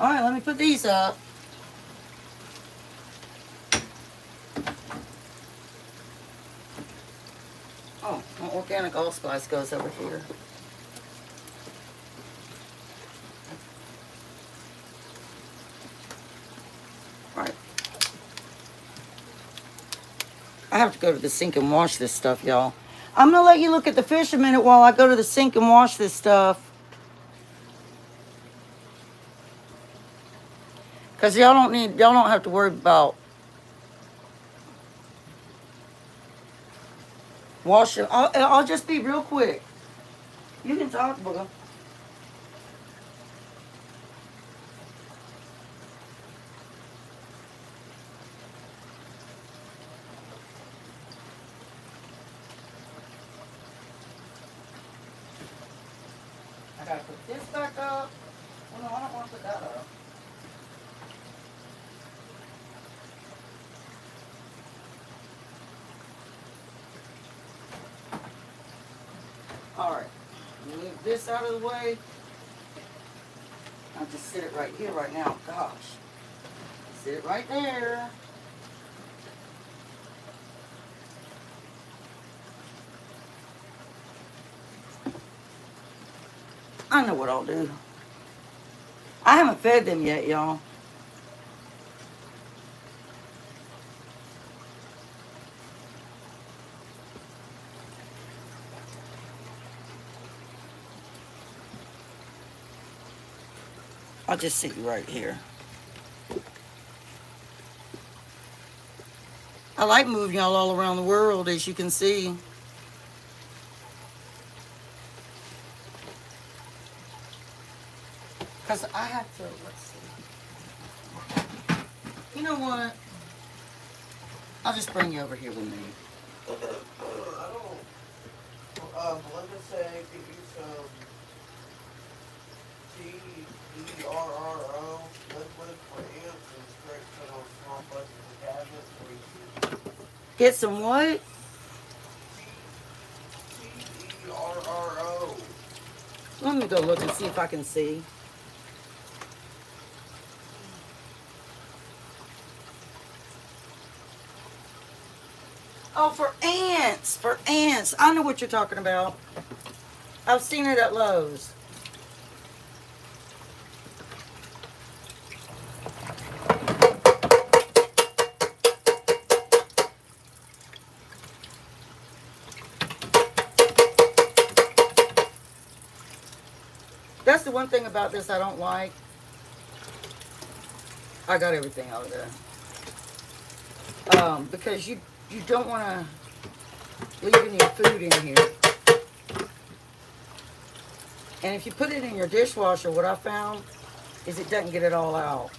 All right, let me put these up. Oh, my organic allspice goes over here. All right. I have to go to the sink and wash this stuff, y'all. I'm going to let you look at the fish a minute while I go to the sink and wash this stuff. Because y'all don't have to worry about washing. I'll just be real quick. You can talk, Booger. I gotta put this back up. Oh no, I don't want to put that up. Alright, move this out of the way. I'll just sit it right here right now. Gosh, Sit right there. I know what I'll do. I haven't fed them yet, y'all. I'll just sit you right here. I like moving y'all all around the world, as you can see. Because I have to, let's see. You know what? I'll just bring you over here with me. I don't. Belinda said, give you some TDRRO liquid for ants and straight put on small buckets of cabinets for each. Get some what? TDRRO. Let me go look and see if I can see. Oh, for ants. For ants. I know what you're talking about. I've seen it at Lowe's. That's the one thing about this I don't like. I got everything out of there. Because you don't want to leave any food in here. And if you put it in your dishwasher, what I found is it doesn't get it all out.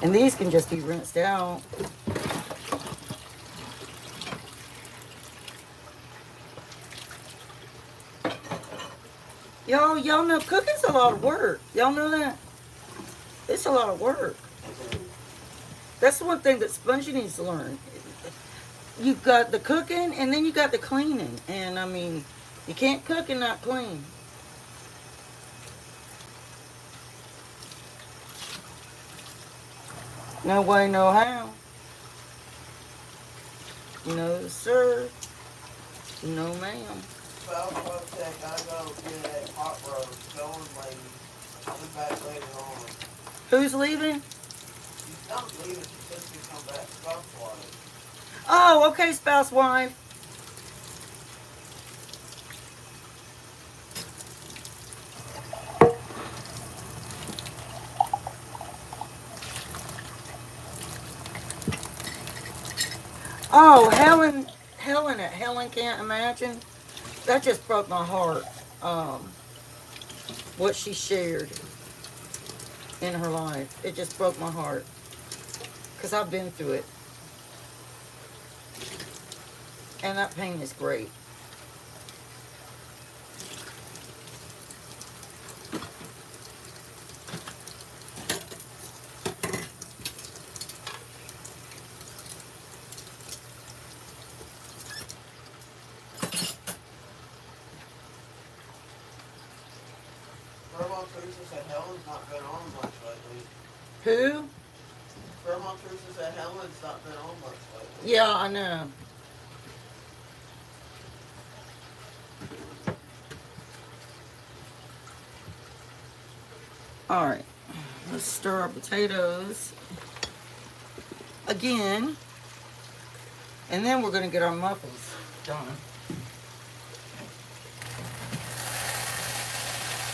And these can just be rinsed out. Y'all know cooking's a lot of work. Y'all know that? It's a lot of work. That's the one thing that Spongy needs to learn. You've got the cooking and then you got the cleaning. And I mean, you can't cook and not clean. No way, no how. No, sir. No, ma'am. Southwest Tech, I go get a hot roast going lady. I'll be back later on. Who's leaving? She's not leaving, she said she'd come back. Southwest. Oh, okay, spouse wife. Oh, Helen can't imagine. That just broke my heart. What she shared in her life. It just broke my heart. Because I've been through it. And that pain is great. Grandma Teresa said Helen's not been on much lately. Who? Grandma Teresa said Helen's not been on much lately. Yeah, I know. All right, let's stir our potatoes again, and then we're going to get our muffins done.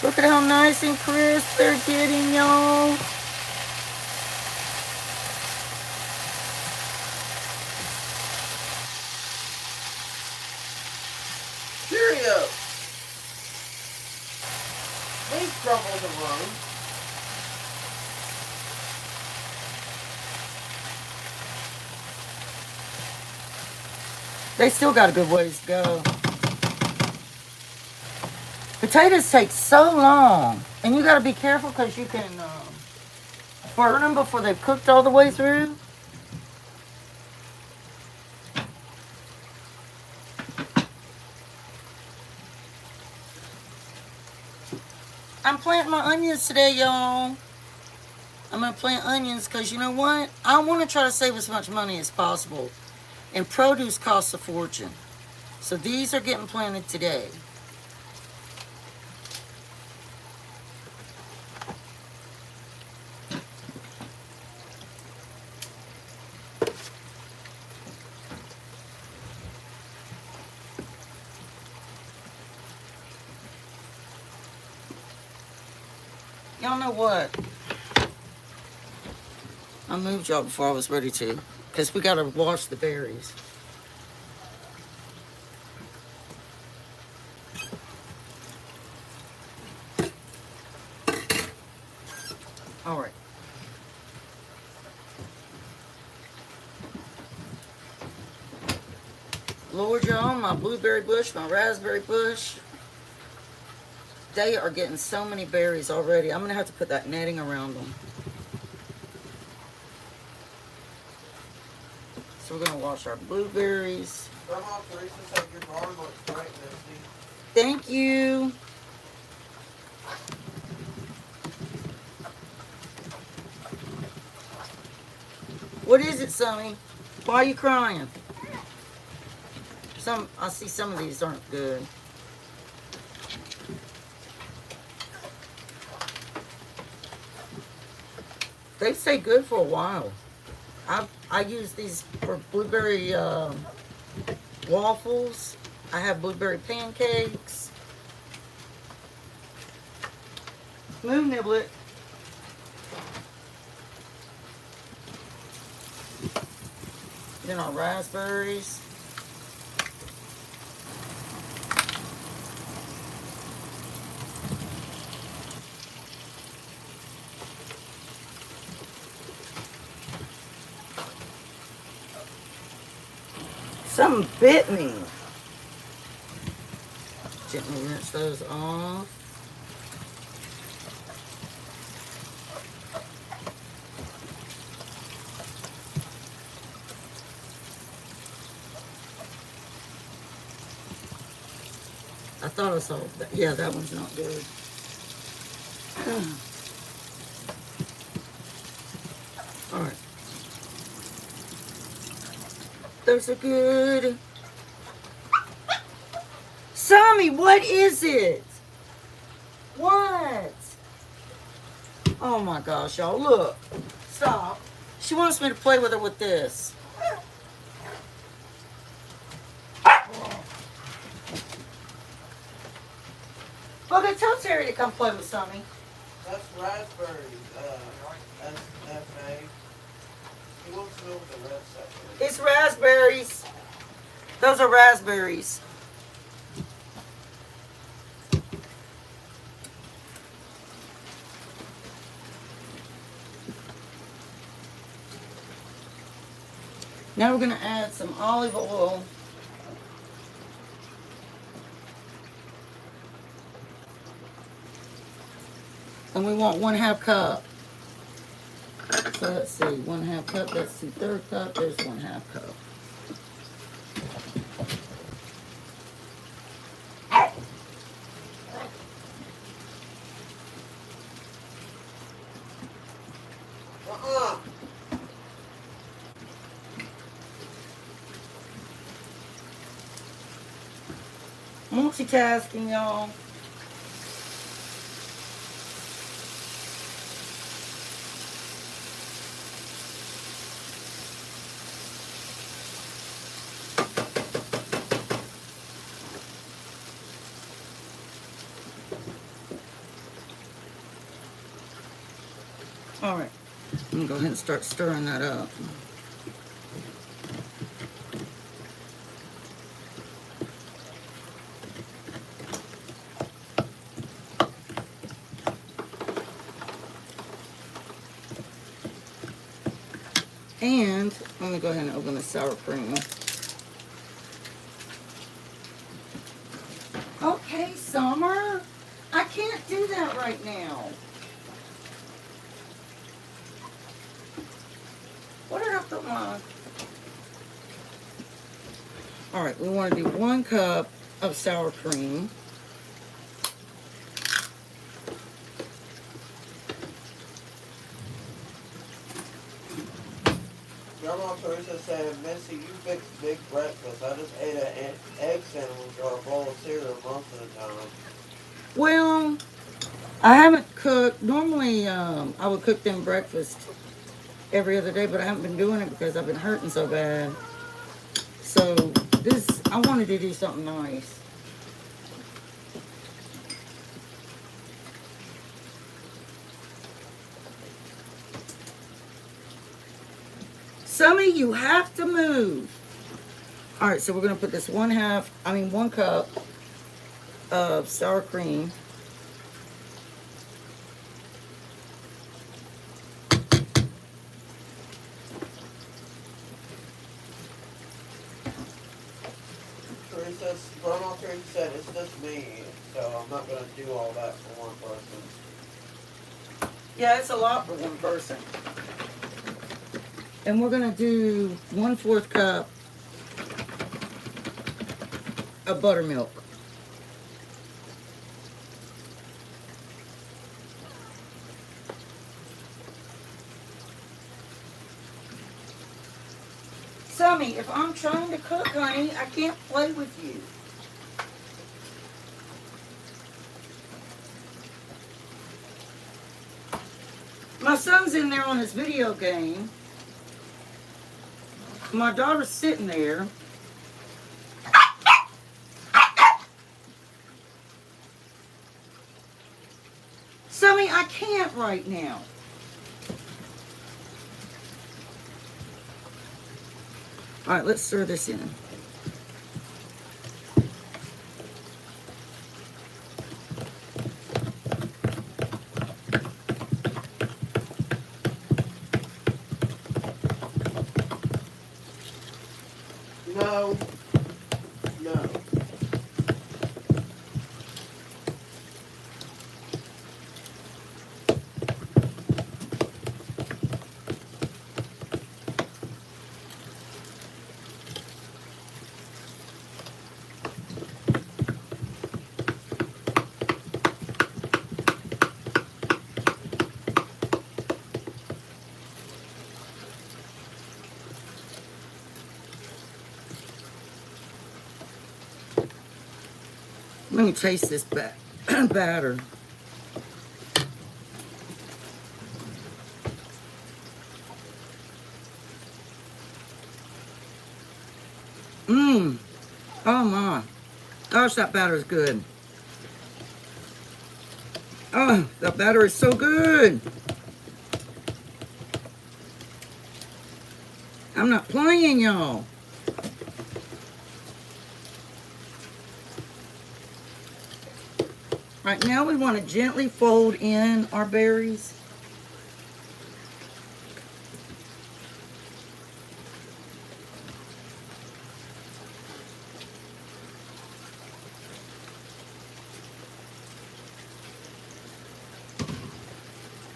Look at how nice and crisp they're getting, y'all. Cheerios! Leave crumbles alone. They still got a good ways to go. Potatoes take so long, and you got to be careful because you can burn them before they've cooked all the way through. I'm planting my onions today, y'all. I'm gonna plant onions because you know what? I want to try to save as much money as possible. And produce costs a fortune. So these are getting planted today. Y'all know what? I moved y'all before I was ready to. Because we got to wash the berries. All right. Lord, y'all, my blueberry bush, my raspberry bush, they are getting so many berries already. I'm going to have to put that netting around them. So we're going to wash our blueberries. Grandma Teresa said your garden looks great, Misty. Thank you. What is it, Sonny? Why are you crying? I see some of these aren't good. They stay good for a while. I use these for blueberry waffles. I have blueberry pancakes. Moon niblet. Then our raspberries. Something bit me. Gently rinse those off. I thought I saw that. Yeah, that one's not good. All right. Those are good. Sammy, what is it? What? Oh my gosh, y'all, look. Stop. She wants me to play with her with this. Okay, tell Terry to come play with Sammy. That's raspberries, F.A. He wants to know what the red stuff is. It's raspberries. Those are raspberries. Now we're going to add some olive oil. And we want 1/2 cup. So let's see, 1/2 cup, that's 2/3 cup, there's 1/2 cup. Multitasking, y'all. All right, I'm gonna go ahead and start stirring that up. And I'm gonna go ahead and open the sour cream. Okay, Summer, I can't do that right now. What did I put my... All right, we want to do 1 cup of sour cream. Teresa said, Missy, you fix big breakfast. I just ate an egg sandwich or a bowl of cereal most of the time. Well, I haven't cooked. Normally, I would cook them breakfast every other day, but I haven't been doing it because I've been hurting so bad. So I wanted to do something nice. Some of you have to move. All right, so we're gonna put this 1 cup of sour cream. Teresa, Grandma Teresa said, it's just me, so I'm not going to do all that for one person. Yeah, it's a lot for one person. And we're gonna do 1/4 cup of buttermilk. Sammy, if I'm trying to cook, honey, I can't play with you. My son's in there on his video game. My daughter's sitting there. Sammy, I can't right now. All right, let's stir this in. No. No. Let me taste this batter. Mmm. Oh my. Gosh, that batter is good. Oh, that batter is so good. I'm not playing, y'all. Right now we want to gently fold in our berries.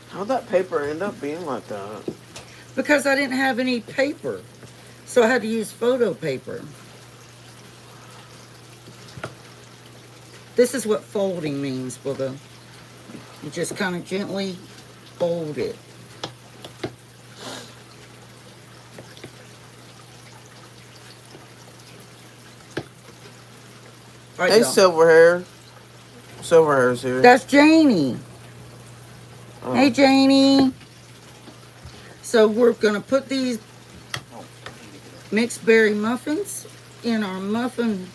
How'd that paper end up being like that? Because I didn't have any paper. So I had to use photo paper. This is what folding means, Booga. You just kind of gently fold it. Right, Hey, y'all. Silver Hair. Silver Hair's here. That's Janie. Oh. Hey, Janie. So we're going to put these mixed berry muffins in our muffin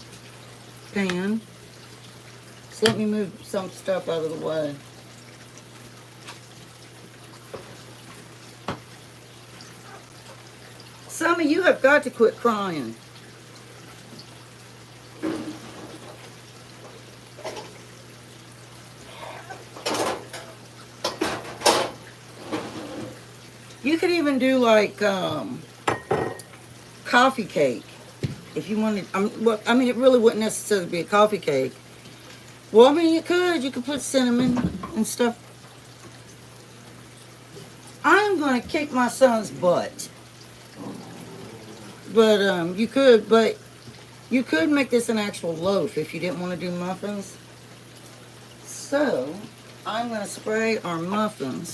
pan. So let me move some stuff out of the way. Some of you have got to quit crying. You could even do like coffee cake if you wanted. Well, I mean, it really wouldn't necessarily be a coffee cake. Well, I mean, you could put cinnamon and stuff. I'm going to kick my son's butt. But you could make this an actual loaf if you didn't want to do muffins. So, I'm going to spray our muffin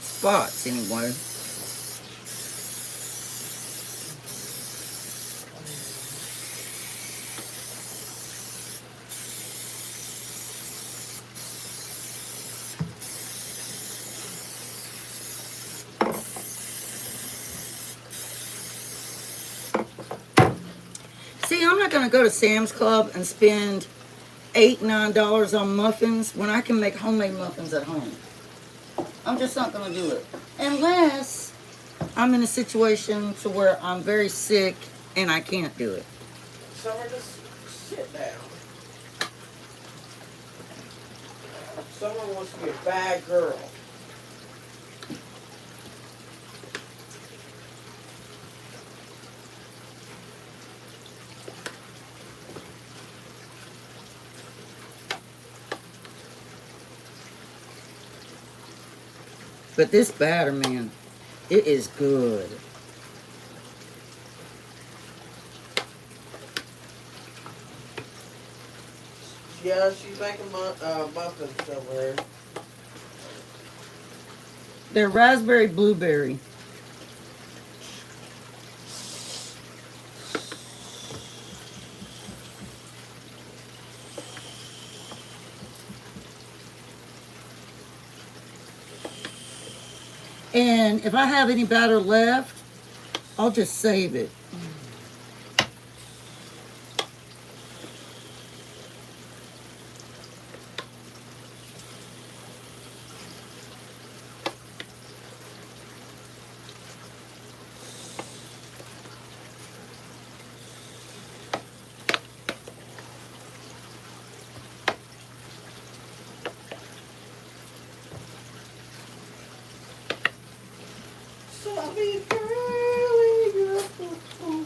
spots anyway. See, I'm not going to go to Sam's Club and spend $8, $9 on muffins when I can make homemade muffins at home. I'm just not going to do it. Unless I'm in a situation to where I'm very sick and I can't do it. Summer, just sit down. Summer wants to be a bad girl. But this batter, man, it is good. Yeah, she's making muffins over there. They're raspberry blueberry. And if I have any batter left, I'll just save it. Subby girly girl.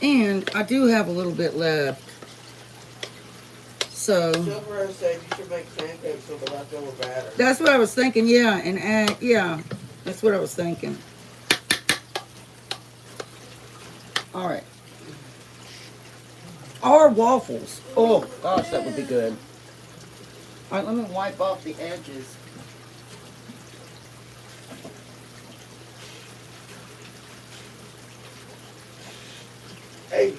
And I do have a little bit left. So Silver said you should make pancakes with the leftover batter. that's what I was thinking, yeah. And yeah, that's what I was thinking. All right. Or waffles. Oh, gosh, that would be good. All right, let me wipe off the edges. Hey.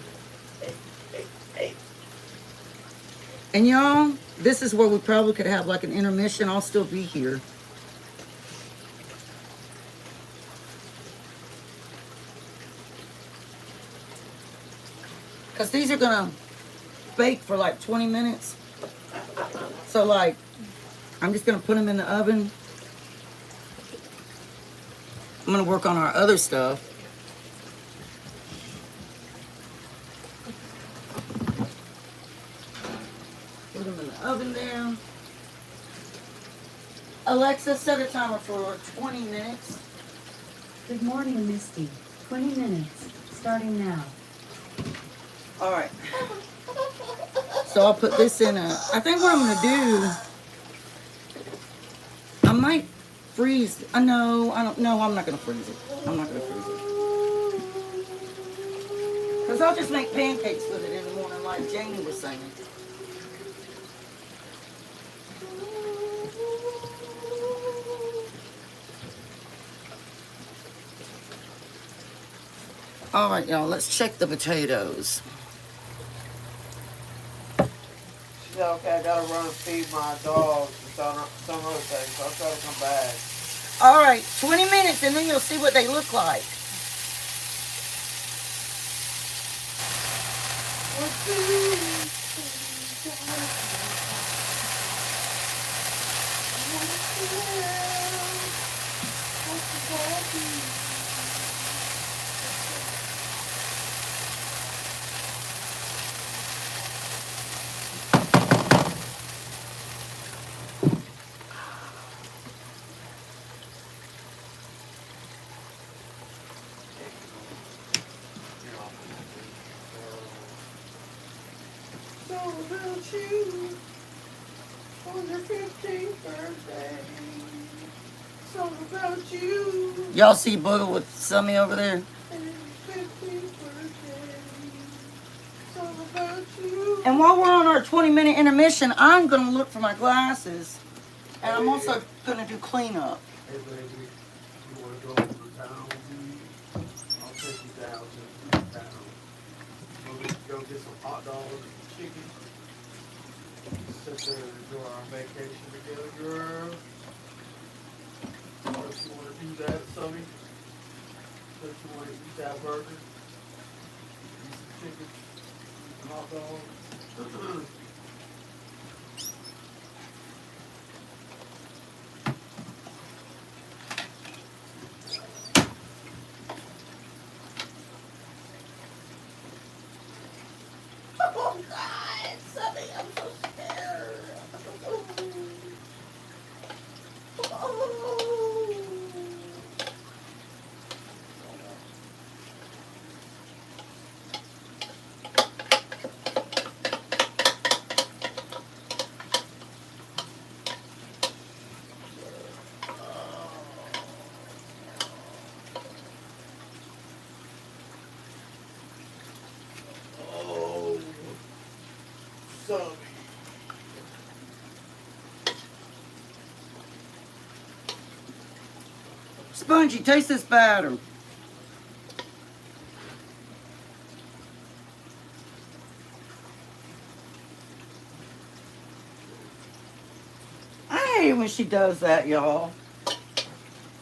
And y'all, this is where we probably could have like an intermission. I'll still be here. Because these are going to bake for like 20 minutes. So like, I'm just going to put them in the oven. I'm going to work on our other stuff. Put them in the oven there. Alexa, set a timer for 20 minutes. Good morning, Misty. 20 minutes, starting now. All right. So I'll put this in a, I think what I'm going to do, I might freeze, no, I don't, no, I'm not going to freeze it. I'm not going to freeze it. Because I'll just make pancakes with it in the morning like Jane was saying. All right, y'all, let's check the potatoes. She said, okay, I gotta run and feed my dogs and some other things, so I'll try to come back. All right, 20 minutes, and then you'll see what they look like. So about you on your 15th birthday. So about you Y'all see Booger with Summy over there? and your 15th birthday. So about you. And while we're on our 20-minute intermission, I'm going to look for my glasses. And I'm also going to do cleanup. Hey baby, you wanna go over town with me? I'll take you down to town. Go get some hot dogs and chicken. Sit there and enjoy our vacation together, girl. If you wanna do that, Sonny. So you want to eat that burger? Eat some chicken, some hot dog. Oh God, Sonny, I'm so scared. Oh. Oh, Sonny. Spongy, taste this batter. I hate when she does that, y'all.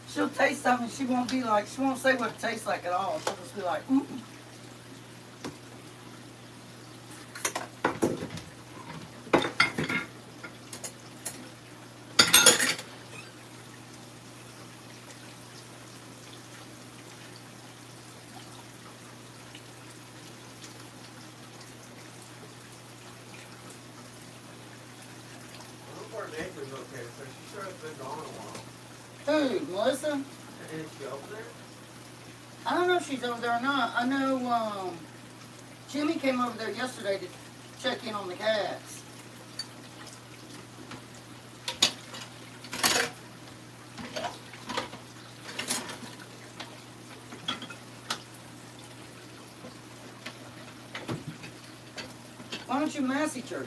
She'll taste something, she won't be like, she won't say what it tastes like at all. She'll just be like, mm. Our neighbor's okay, so she sure has been gone a while. Who, Melissa? And is she over there? I don't know if she's over there or not. I know Jimmy came over there yesterday to check in on the cats. Why don't you message her?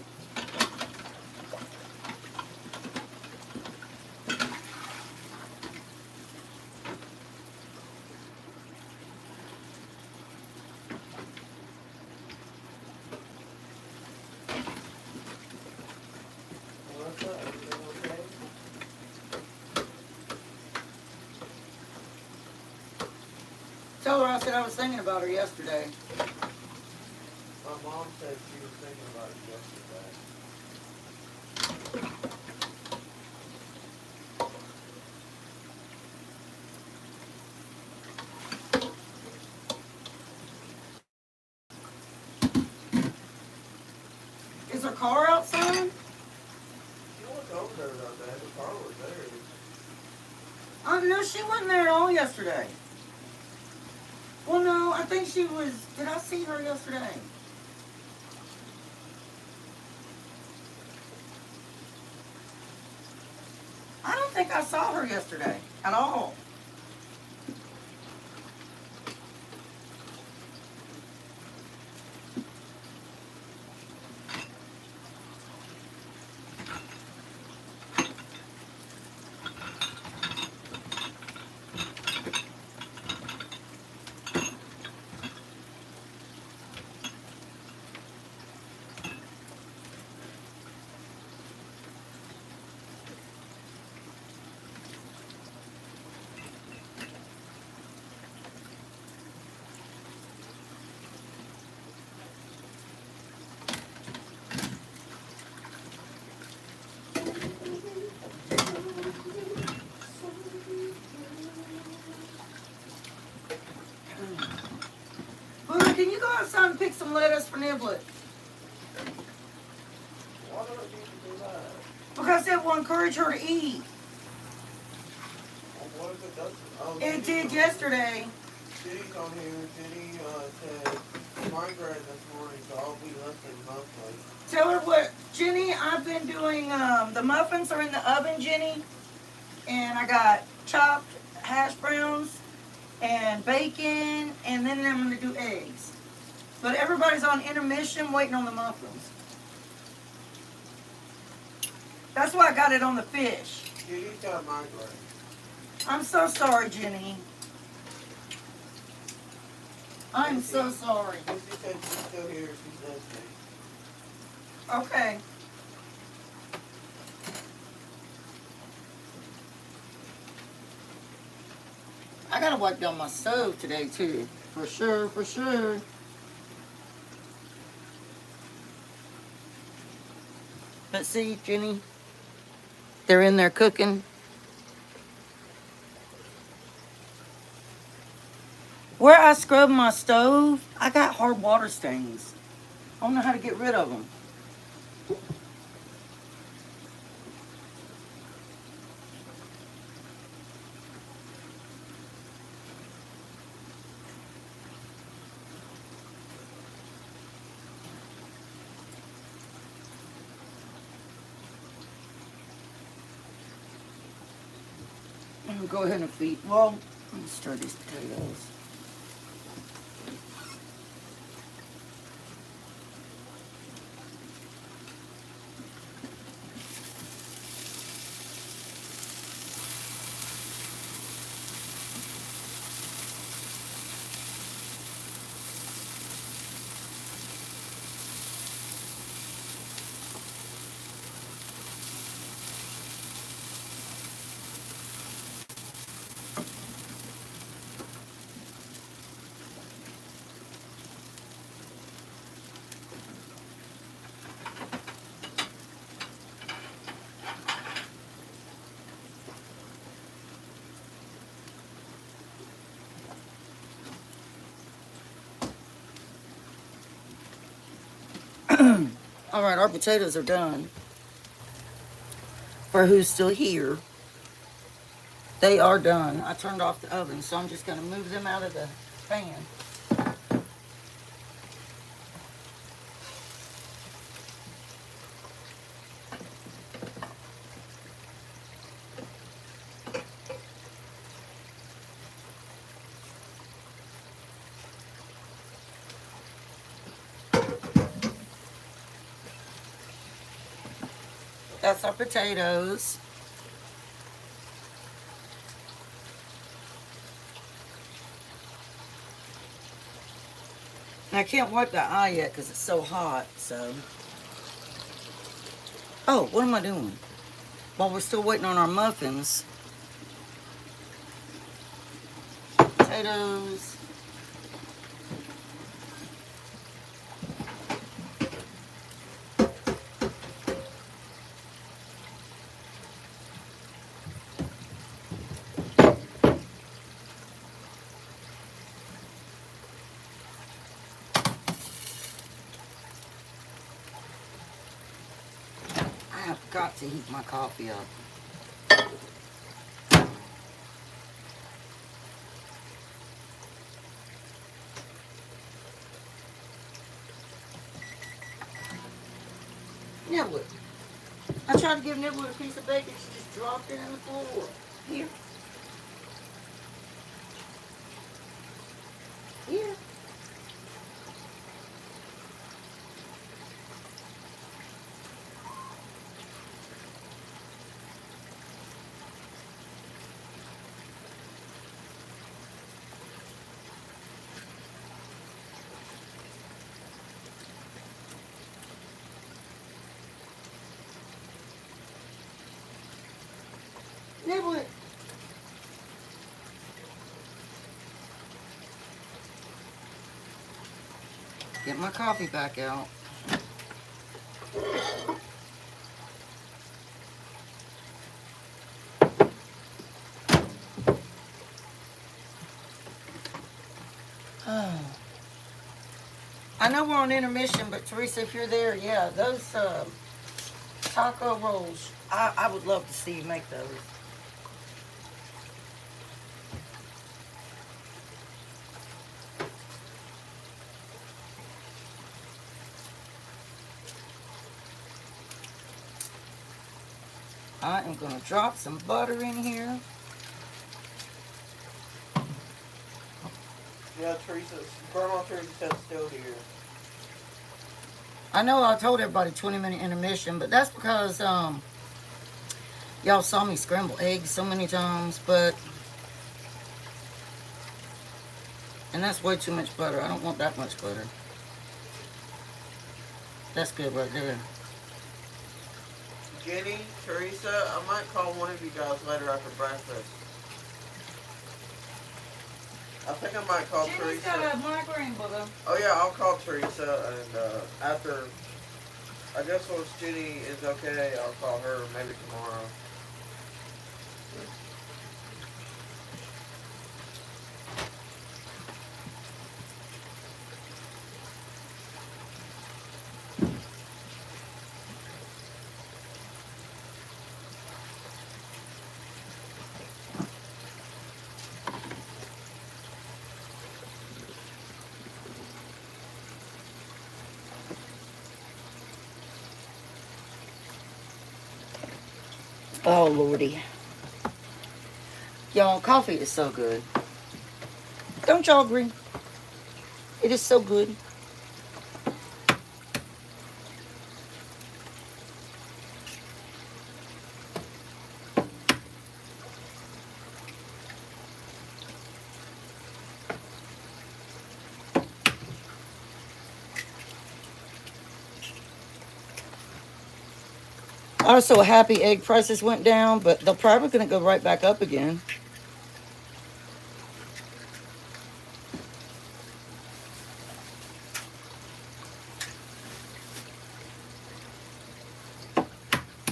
Melissa, everything okay? Tell her I said I was thinking about her yesterday. My mom said she was thinking about it yesterday. Is her car outside? She was over there that day. The car was there. No, she wasn't there at all yesterday. Well, no, I think she was. Did I see her yesterday? I don't think I saw her yesterday at all. Boomer, can you go outside and pick some lettuce for Niblet? Why do I need to do that? Because it will encourage her to eat. Well, what if it doesn't? Oh, It Jenny's did on- yesterday. Jenny's on here. Jenny said migraine this morning, so I'll be listening mostly. Tell her what, Jenny, I've been doing, the muffins are in the oven, Jenny. And I got chopped hash browns and bacon, and then I'm going to do eggs. But everybody's on intermission waiting on the muffins. That's why I got it on the fish. Jenny's got migraine. I'm so sorry, Jenny. I'm so sorry. Misty said she's still here. She's listening. Okay. I gotta wipe down my stove today too. For sure, for sure. But see, Jenny, they're in there cooking. Where I scrub my stove, I got hard water stains. I don't know how to get rid of them. I'm gonna go ahead and feed. Well, let me stir these potatoes. All right, our potatoes are done. For who's still here, they are done. I turned off the oven, so I'm just gonna move them out of the pan. That's our potatoes. And I can't wipe the eye yet because it's so hot, so. Oh, what am I doing? While we're still waiting on our muffins. Potatoes. I have got to heat my coffee up. Niblet. I tried to give Niblet a piece of bacon. She just dropped it in the floor. Here. Here. Niblet. Get my coffee back out. Oh. I know we're on intermission, but Teresa, if you're there, yeah, those taco rolls, I would love to see you make those. I am going to drop some butter in here. Yeah, Grandma Teresa's still here. I know I told everybody 20-minute intermission, but that's because y'all saw me scramble eggs so many times, and that's way too much butter. I don't want that much butter. That's good right there. Jenny, Teresa, I might call one of you guys later after breakfast. I think I might call Jimmy's Teresa. got a migraine, brother. Oh yeah, I'll call Teresa and after I guess once Jenny is okay, I'll call her maybe tomorrow. Oh, Lordy. Y'all, coffee is so good. Don't y'all agree? It is so good. I was so happy egg prices went down, but they're probably going to go right back up again.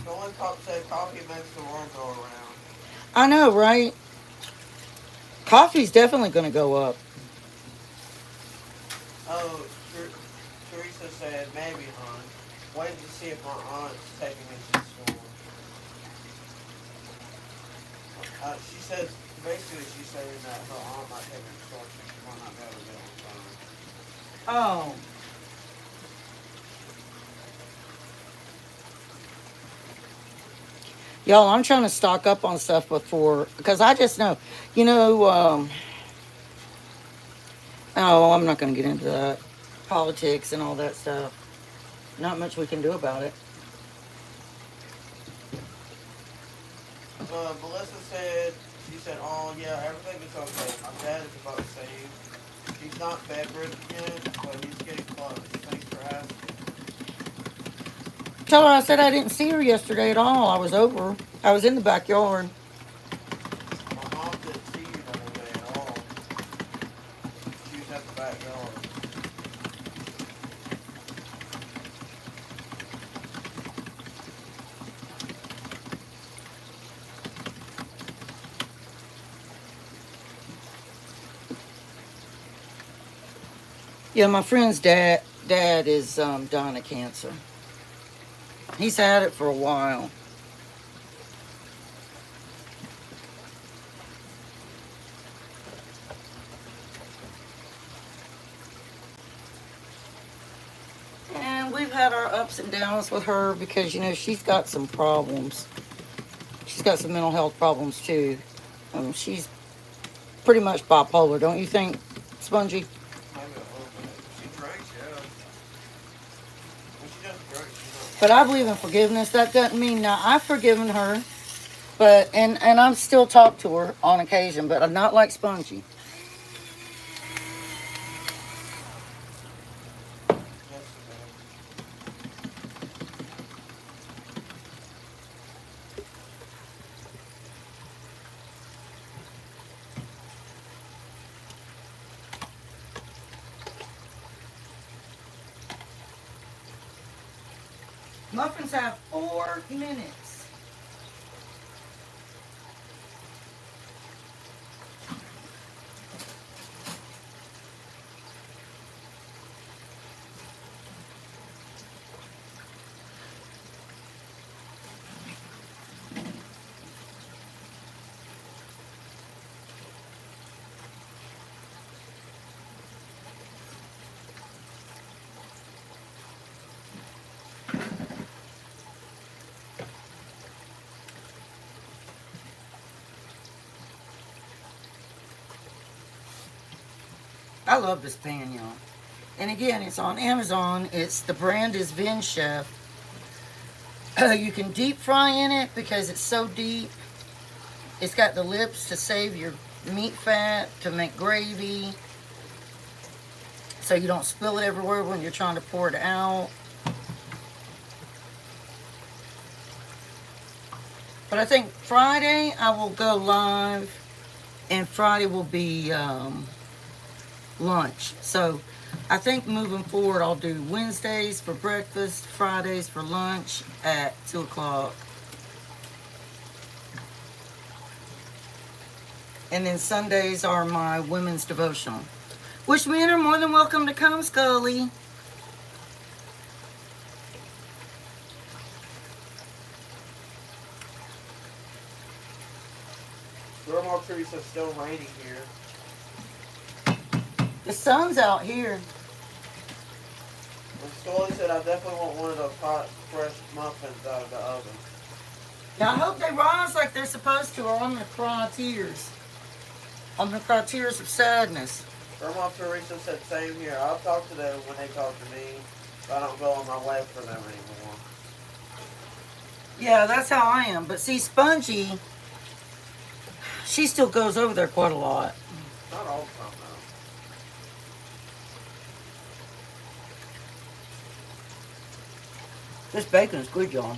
Someone said coffee makes the world go around. I know, right? Coffee's definitely going to go up. Oh, Teresa said maybe, hon. Waiting to see if my aunt's taking me to the store. She says basically she's saying that her aunt might take her to the store, so she might not be able to get on time. Oh. Y'all, I'm trying to stock up on stuff before, because I just know, you know, oh, I'm not going to get into that. Politics and all that stuff. Not much we can do about it. Melissa said, she said, oh yeah, everything is okay. My dad is about to save. He's not bedridden yet, but he's getting close. Thanks for asking. Tell her I said I didn't see her yesterday at all. I was over. I was in the backyard. My mom didn't see you the whole day at all. She was at the backyard. Yeah, my friend's dad is dying of cancer. He's had it for a while. And we've had our ups and downs with her because, you know, she's got some problems. She's got some mental health problems too. She's pretty much bipolar, don't you think, Spongy? Maybe a little bit. She drinks, yeah. When she doesn't drink, she's But not. I believe in forgiveness. That doesn't mean now I've forgiven her, but and I'm still talk to her on occasion, but I'm not like Spongy. Yes, it is. Muffins have 4 minutes. I love this pan, y'all. And again, it's on Amazon. It's the brand is Vin Chef. You can deep fry in it because it's so deep. It's got the lips to save your meat fat to make gravy, so you don't spill it everywhere when you're trying to pour it out. But I think Friday I will go live, and Friday will be lunch. So I think moving forward, I'll do Wednesdays for breakfast, Fridays for lunch at 2 o'clock. And then Sundays are my women's devotional. Which men are more than welcome to come, Scully. Grandma Teresa's still raining here. The sun's out here. And Scully said I definitely want one of those hot, fresh muffins out of the oven. Now I hope they rise like they're supposed to, or I'm gonna cry tears. I'm gonna cry tears of sadness. Grandma Teresa said same here. I'll talk to them when they talk to me. So I don't go on my way for them anymore. Yeah, that's how I am. But see, Spongy, she still goes over there quite a lot. Not all the time though. This bacon is good, y'all.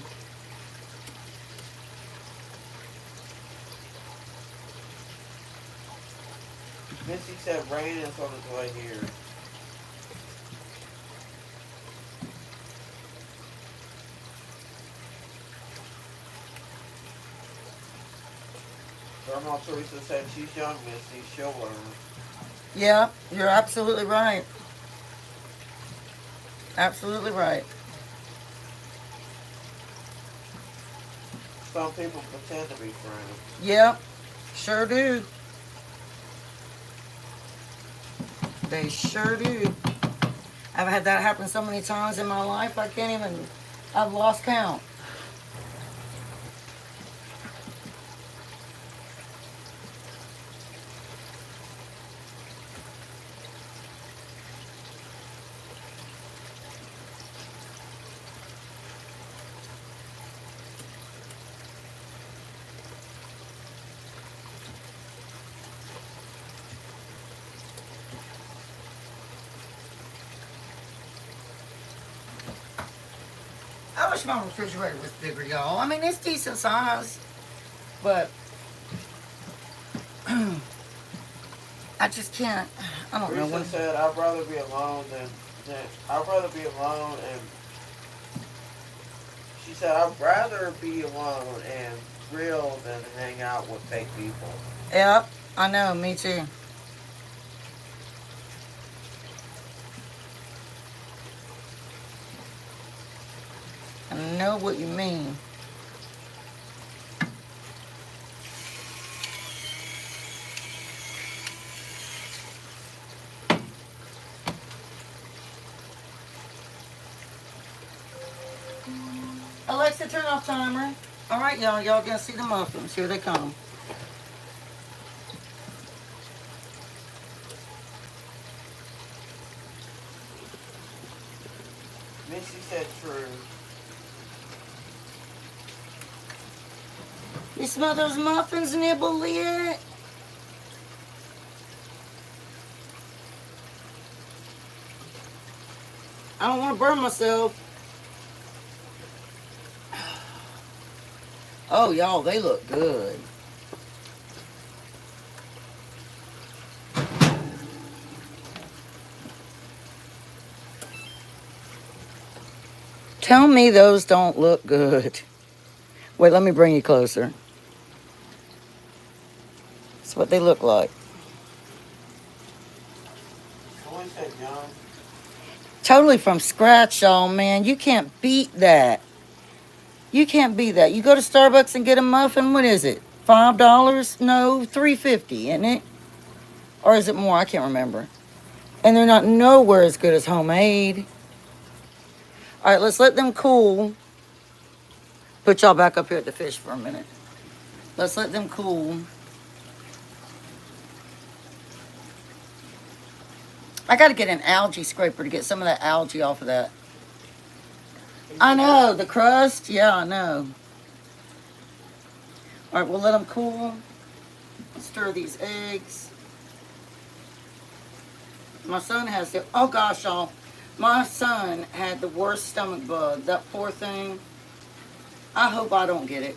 Misty said rain is on its way here. Grandma Teresa said she's young, Misty. She'll learn. Yeah, you're absolutely right. Absolutely right. Some people pretend to be friends. Yep, sure do. They sure do. I've had that happen so many times in my life, I can't even, I've lost count. I wish my refrigerator was bigger, y'all. I mean, it's decent size, but I just can't. I don't know Teresa when. said I'd rather be alone than I'd rather be alone and she said I'd rather be alone and real than hang out with fake people. Yep, I know. Me too. I know what you mean. Alexa, turn off timer. All right, y'all. Y'all gonna see the muffins. Here they come. Misty said true. You smell those muffins, Nibble it? I don't want to burn myself. Oh, y'all, they look good. Tell me those don't look good. Wait, let me bring you closer. That's what they look like. Scully said young. Totally from scratch, y'all, man. You can't beat that. You can't beat that. You go to Starbucks and get a muffin, what is it? $5? No, $3.50, isn't it? Or is it more? I can't remember. And they're not nowhere as good as homemade. All right, let's let them cool. Put y'all back up here at the fish for a minute. Let's let them cool. I got to get an algae scraper to get some of that algae off of that. I know, the crust. Yeah, I know. All right, we'll let them cool. Stir these eggs. My son has the, oh gosh, y'all. My son had the worst stomach bug. That poor thing. I hope I don't get it.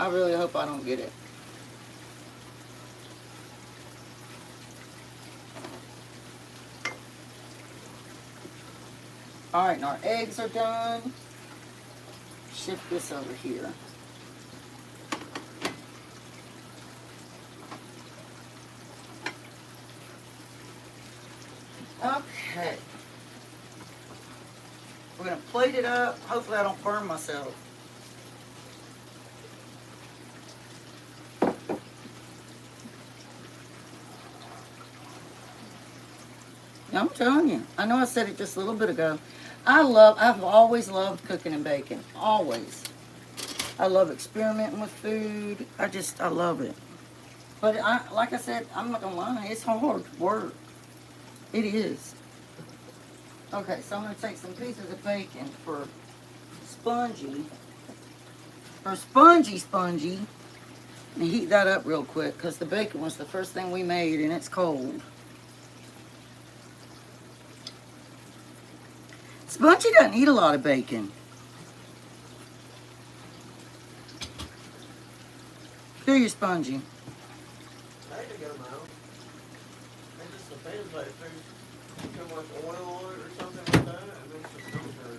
I really hope I don't get it. All right, and our eggs are done. Shift this over here. Okay. We're going to plate it up. Hopefully I don't burn myself. I'm telling you. I know I said it just a little bit ago. I've always loved cooking and baking. Always. I love experimenting with food. I love it. But like I said, I'm not going to lie. It's hard work. It is. Okay, so I'm going to take some pieces of bacon for spongy, and heat that up real quick because the bacon was the first thing we made and it's cold. Spongy doesn't eat a lot of bacon. Do you, Spongy? I can go now. It just depends, like, if there's too much oil on it or something like that, and then some sugar.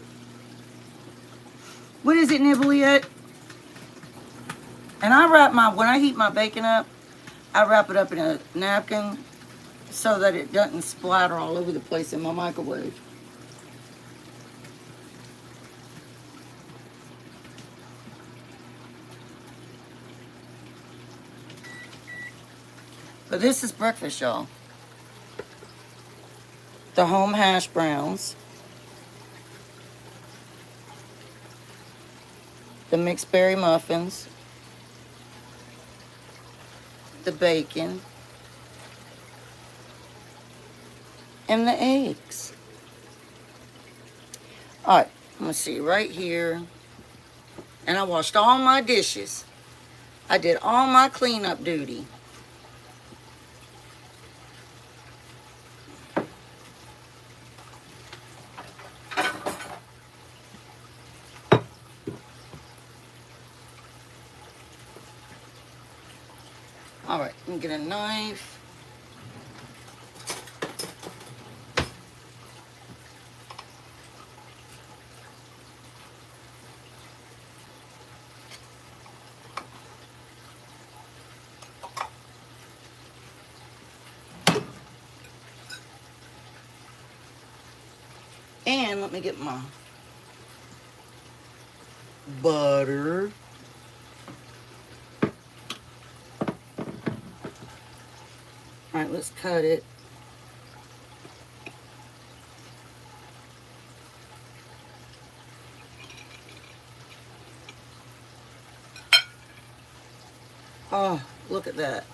What is it, Nibble yet? And when I heat my bacon up, I wrap it up in a napkin so that it doesn't splatter all over the place in my microwave. But this is breakfast, y'all. The home hash browns. The mixed berry muffins. The bacon. And the eggs. Alright, I'm going to see right here. And I washed all my dishes. I did all my cleanup duty. Alright, let me get a knife. And let me get my butter. All right, let's cut it. Oh, look at that.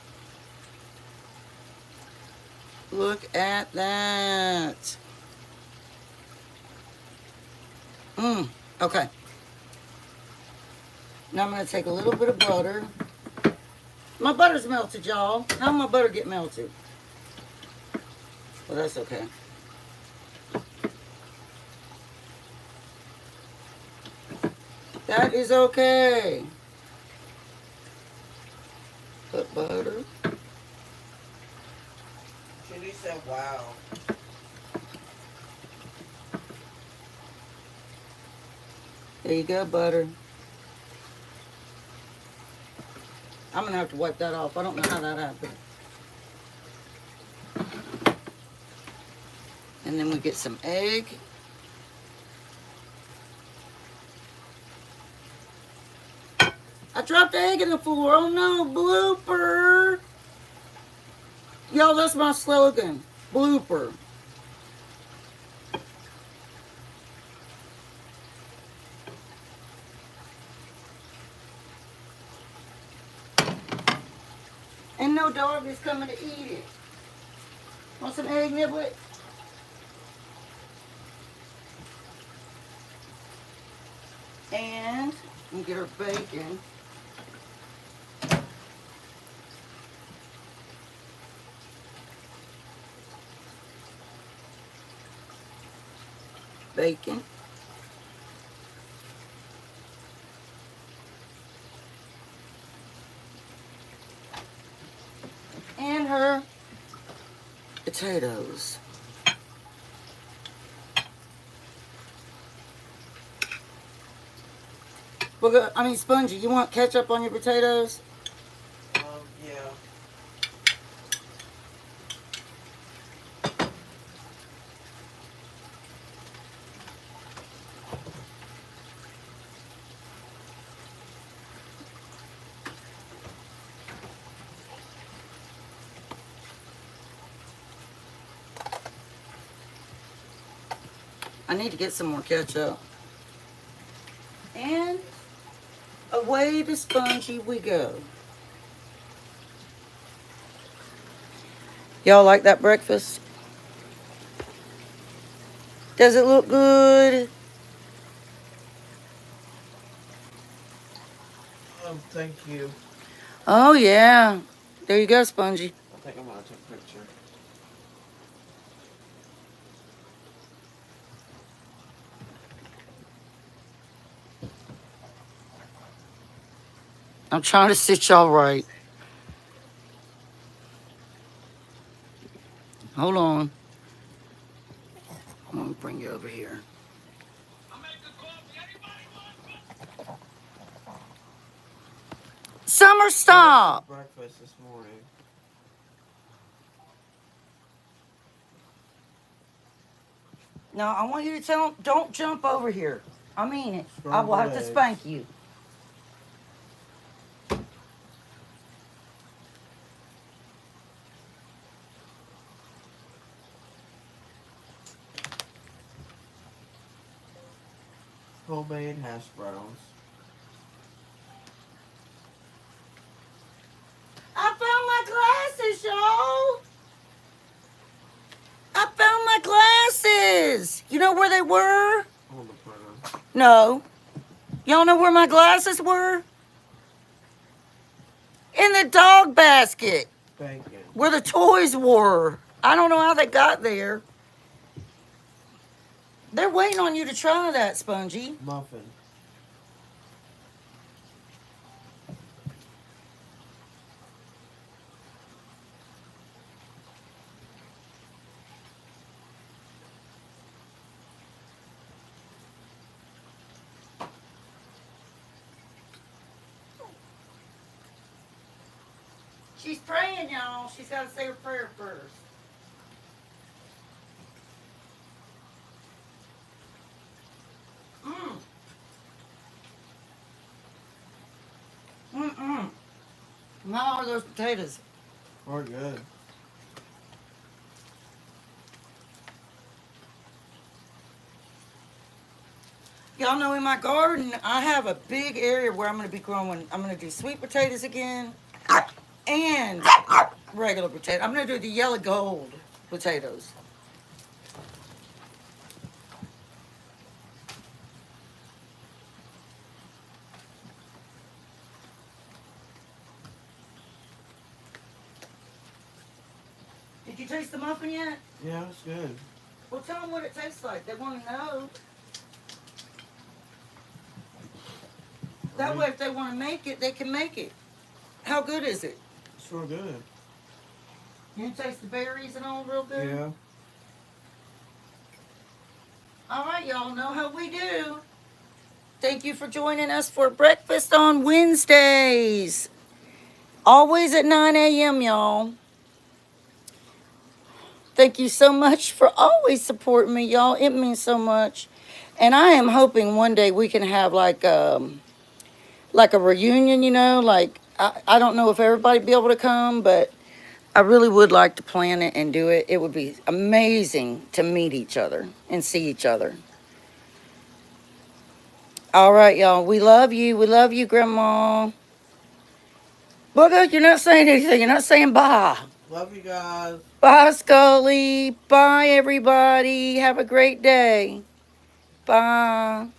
Look at that. Okay. Now I'm going to take a little bit of butter. My butter's melted, y'all. How'd my butter get melted? Well, that's okay. That is okay. Put butter. Jenny said, wow. There you go, butter. I'm going to have to wipe that off. I don't know how that happened. And then we get some egg. I dropped the egg in the floor. Oh no, blooper. Y'all, that's my slogan. Blooper. And no dog is coming to eat it. Want some egg, Niblet? And we'll get our bacon. Bacon. potatoes. Spongy, you want ketchup on your potatoes? Yeah. I need to get some more ketchup. And away to Spongy we go. Y'all like that breakfast? Does it look good? Thank you. Oh, yeah. There you go, Spongy. I think I'm gonna take a picture. I'm trying to sit y'all right. Hold on. I'm going to bring you over here. Summer, stop. Breakfast this morning. No, I want you to tell him, don't jump over here. I mean it. I will have to Scrambled spank eggs. you. Homemade hash browns. I found my glasses, y'all. I found my glasses. You know where they were? On the printer. No. Y'all know where my glasses were? In the dog basket Bacon. where the toys were. I don't know how they got there. They're waiting on you to try that, Spongy. Muffin. She's praying, y'all. She's got to say her prayer first. Mmm. Mm-mm. How are those potatoes? Are good. Y'all know in my garden, I have a big area where I'm going to be growing. I'm going to do sweet potatoes again and regular potatoes. I'm going to do the yellow gold potatoes. Did you taste the muffin yet? Yeah, it's good. Well, tell them what it tastes like. They want to know. That way, if they want to make it, they can make it. How good is it? It's real good. You taste the berries and all real good? Yeah. All right, y'all know how we do. Thank you for joining us for breakfast on Wednesdays. Always at 9 a.m., y'all. Thank you so much for always supporting me, y'all. It means so much. And I am hoping one day we can have like a reunion, like I don't know if everybody be able to come, but I really would like to plan it and do it. It would be amazing to meet each other and see each other. All right, y'all. We love you. We love you, Grandma. Booger, you're not saying anything. You're not saying bye. Love you guys. Bye, Scully. Bye, everybody. Have a great day. Bye.